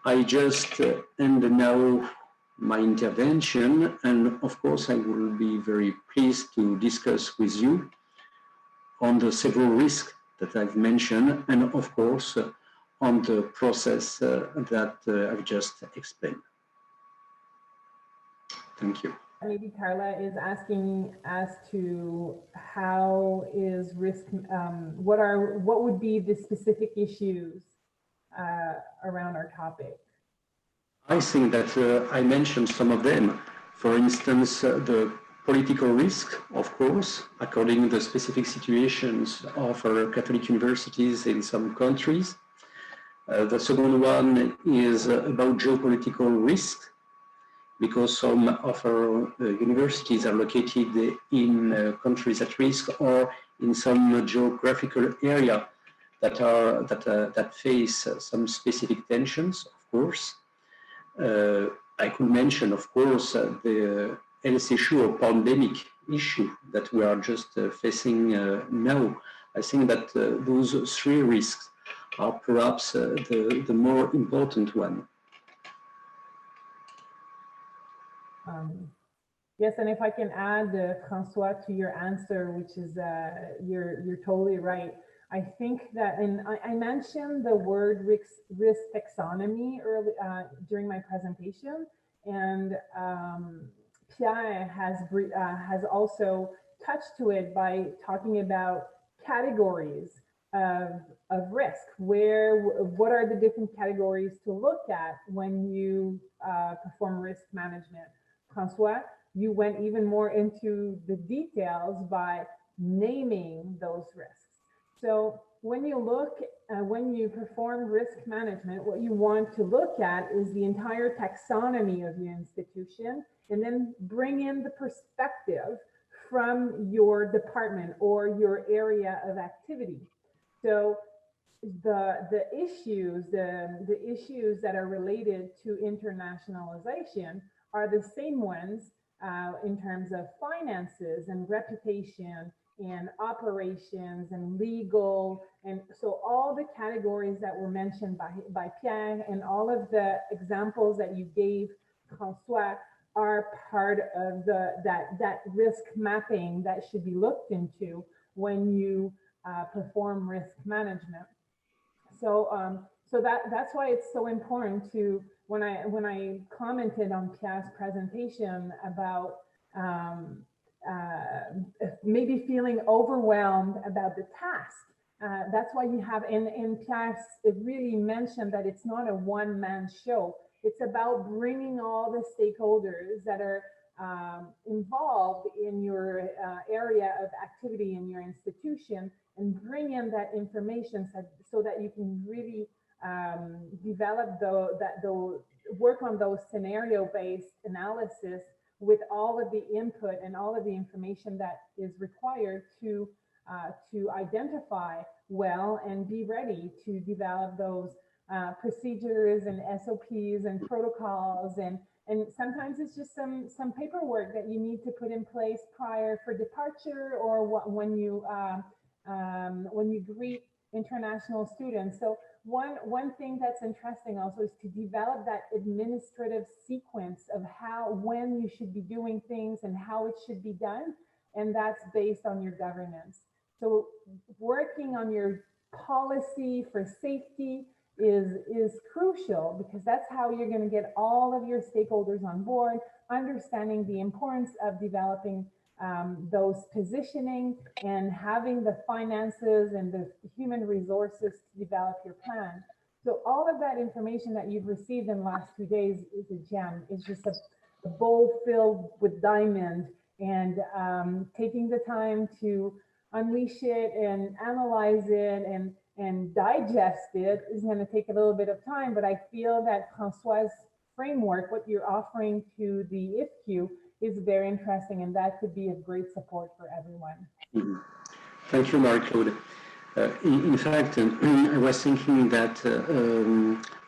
I just end now my intervention, and of course I will be very pleased to discuss with you on the several risks that I've mentioned, and of course on the process that I've just explained. Thank you. Maybe Carla is asking as to how is risk, what would be the specific issues around our topic? I think that I mentioned some of them. For instance, the political risk, of course, according to the specific situations of our Catholic universities in some countries. The second one is about geopolitical risk, because some of our universities are located in countries at risk or in some geographical area that face some specific tensions, of course. I could mention, of course, the health issue or pandemic issue that we are just facing now. I think that those three risks are perhaps the more important one. Yes, and if I can add, François, to your answer, which is you're totally right. I think that, and I mentioned the word risk taxonomy early during my presentation, and Pierre has also touched to it by talking about categories of risk. What are the different categories to look at when you perform risk management? François, you went even more into the details by naming those risks. So when you perform risk management, what you want to look at is the entire taxonomy of your institution, and then bring in the perspective from your department or your area of activity. So the issues that are related to internationalization are the same ones in terms of finances and reputation and operations and legal. And so all the categories that were mentioned by Pierre and all of the examples that you gave, François, are part of that risk mapping that should be looked into when you perform risk management. So that's why it's so important to, when I commented on Pierre's presentation about maybe feeling overwhelmed about the task. That's why you have, and Pierre really mentioned that it's not a one-man show. It's about bringing all the stakeholders that are involved in your area of activity in your institution and bring in that information so that you can really develop work on those scenario-based analysis with all of the input and all of the information that is required to identify well and be ready to develop those procedures and SOPs and protocols, and sometimes it's just some paperwork that you need to put in place prior for departure or when you greet international students. So one thing that's interesting also is to develop that administrative sequence of when you should be doing things and how it should be done, and that's based on your governance. So working on your policy for safety is crucial, because that's how you're going to get all of your stakeholders on board, understanding the importance of developing those positioning and having the finances and the human resources to develop your plan. So all of that information that you've received in the last 2 days is a gem. It's just a bowl filled with diamonds, and taking the time to unleash it and analyze it and digest it is going to take a little bit of time. But I feel that François' framework, what you're offering to the IFCU, is very interesting, and that could be of great support for everyone. Mm-hmm. Thank you, Marie-Claude. In fact, I was thinking that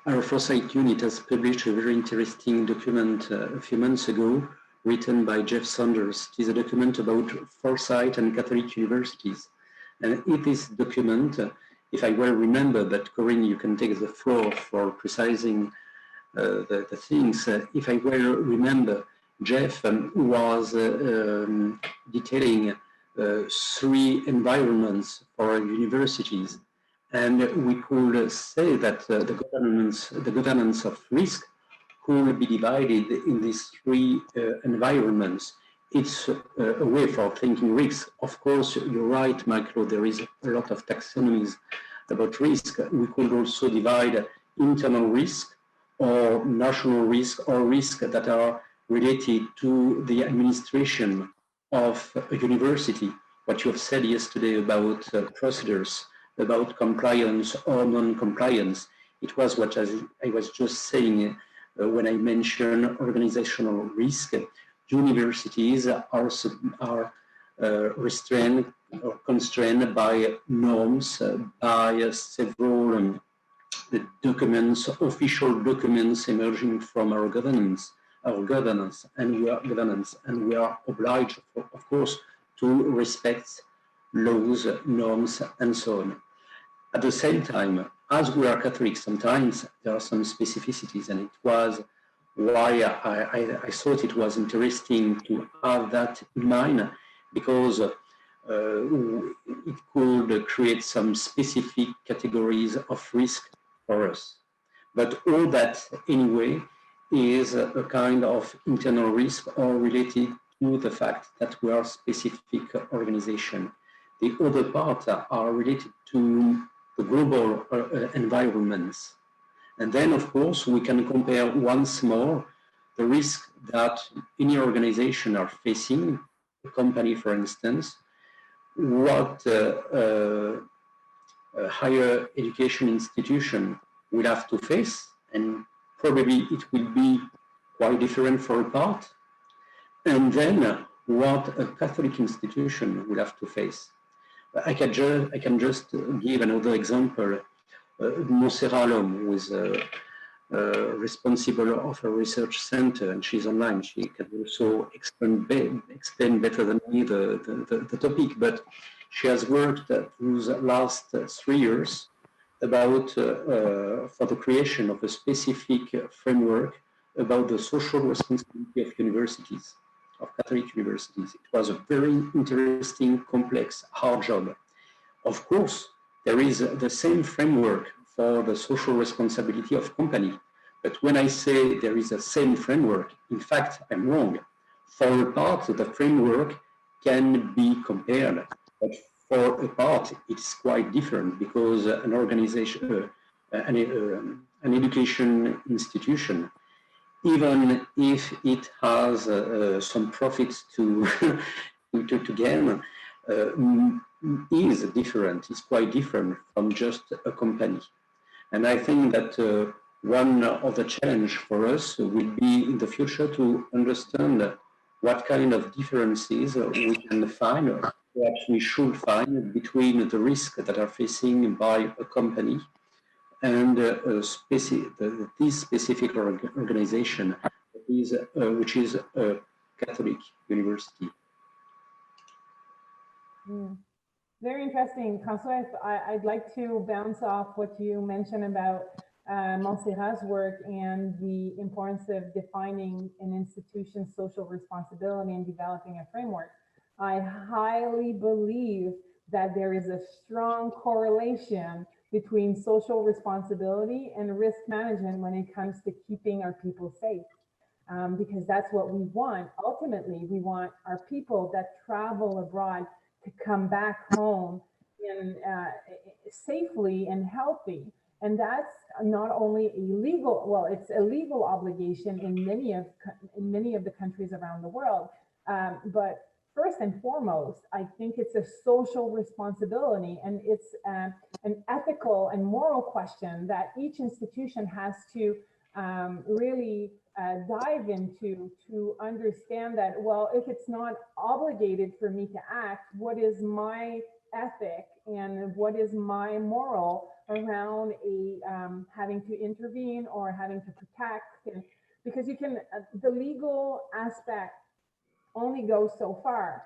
our Foresight Unit has published a very interesting document a few months ago, written by Jeff Saunders. It is a document about foresight and Catholic universities. And in this document, if I well remember, but Corinne, you can take the floor for precising the things. If I well remember, Jeff was detailing 3 environments for universities, and we could say that the governance of risk who will be divided in these three environments. It's a way for thinking risk. Of course, you're right, Michael, there is a lot of taxonomies about risk. We could also divide internal risk or national risk or risk that are related to the administration of a university. What you have said yesterday about procedures, about compliance or non-compliance, it was what I was just saying when I mentioned organizational risk. Universities are restrained or constrained by norms, by several documents, official documents emerging from our governance, and we are obliged, of course, to respect laws, norms, and so on. At the same time, as we are Catholics, sometimes there are some specificities, and it was why I thought it was interesting to have that in mind, because it could create some specific categories of risk for us. But all that, anyway, is a kind of internal risk or related to the fact that we are a specific organization. The other parts are related to the global environments. And then, of course, we can compare once more the risk that any organization are facing, a company, for instance, what a higher education institution will have to face, and probably it will be quite different for a part, and then what a Catholic institution will have to face. I can just give another example. Montserrat Lhomme, who is responsible of a research center, and she's online. She can also explain better than me the topic, but she has worked through the last 3 years about for the creation of a specific framework about the social responsibility of universities, of Catholic universities. It was a very interesting, complex, hard job. Of course, there is the same framework for the social responsibility of company. But when I say there is a same framework, in fact, I'm wrong. For a part, the framework can be compared, but for a part, it's quite different because an organization, an education institution, even if it has some profits to gain, is different. It's quite different from just a company. And I think that one of the challenge for us will be in the future to understand what kind of differences we can find, or perhaps we should find, between the risks that are facing by a company and this specific organization, which is a Catholic university. Very interesting, François. I'd like to bounce off what you mentioned about Montserrat's work and the importance of defining an institution's social responsibility and developing a framework. I highly believe that there is a strong correlation between social responsibility and risk management when it comes to keeping our people safe. Because that's what we want. Ultimately, we want our people that travel abroad to come back home in, safely and healthy. And that's not only a legal, well, it's a legal obligation in many of the countries around the world. But first and foremost, I think it's a social responsibility, and it's an ethical and moral question that each institution has to really dive into, to understand that, well, if it's not obligated for me to act, what is my ethic and what is my moral around having to intervene or having to protect? And because you can, the legal aspect only goes so far.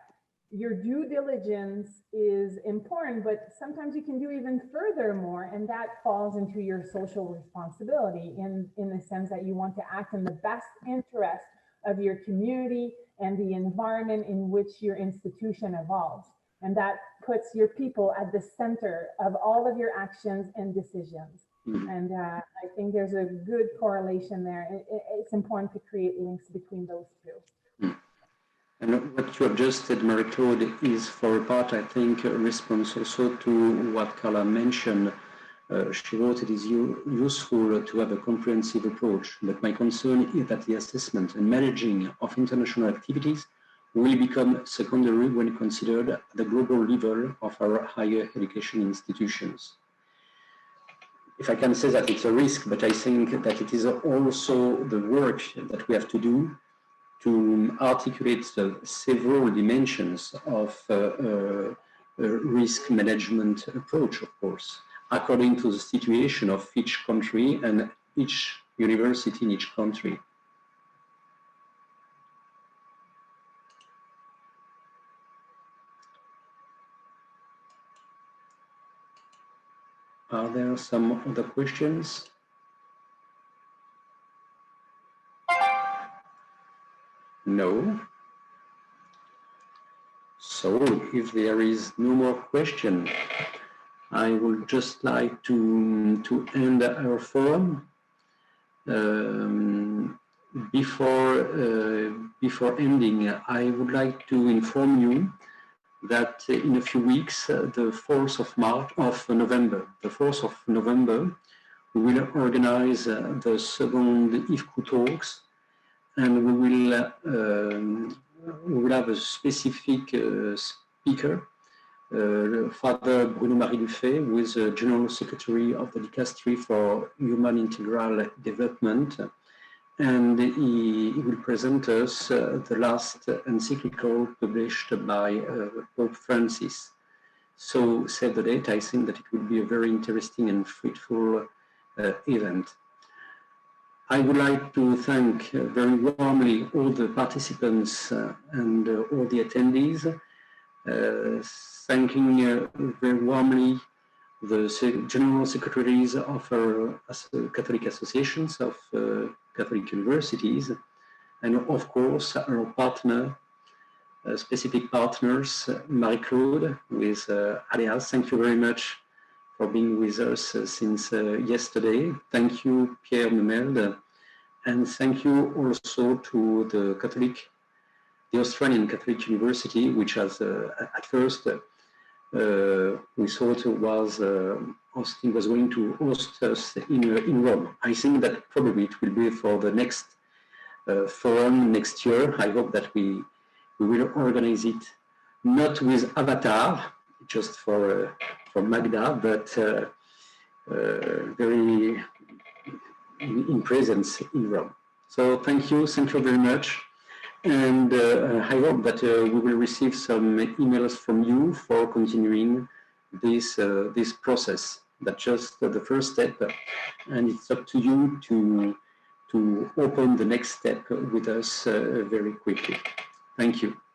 Your due diligence is important, but sometimes you can do even furthermore, and that falls into your social responsibility in the sense that you want to act in the best interest of your community and the environment in which your institution evolves. And that puts your people at the center of all of your actions and decisions. And I think there's a good correlation there. It's important to create links between those two. And what you have just said, Marie-Claude, is for a part, I think, a response also to what Carla mentioned. She wrote it is useful to have a comprehensive approach, but my concern is that the assessment and managing of international activities will become secondary when considered at the global level of our higher education institutions. If I can say that it's a risk, but I think that it is also the work that we have to do to articulate the several dimensions of risk management approach, of course, according to the situation of each country and each university in each country. Are there some other questions? No. So if there is no more question, I would just like to end our forum. Before ending, I would like to inform you that in a few weeks, the 4th of November, we will organize the second IFCU talks, and we will have a specific speaker, Father Bruno-Marie Dufay, who is General Secretary of the Dicastery for Human Integral Development, and he will present us the last encyclical published by Pope Francis. So, save the date. I think that it will be a very interesting and fruitful event. I would like to thank very warmly all the participants and all the attendees, thanking very warmly the General Secretaries of our Catholic associations of Catholic universities, and of course our partner, specific partners, Marie-Claude with Aléas. Thank you very much for being with us since yesterday. Thank you, Pierre Memelde, and thank you also to the Australian Catholic University, which has at first we thought was going to host us in Rome. I think that probably it will be for the next forum next year. I hope that we will organize it not with Avatar, just for Magda, but very in presence in Rome. So thank you very much. And I hope that we will receive some emails from you for continuing this process. That's just the first step, and it's up to you to open the next step with us very quickly. Thank you.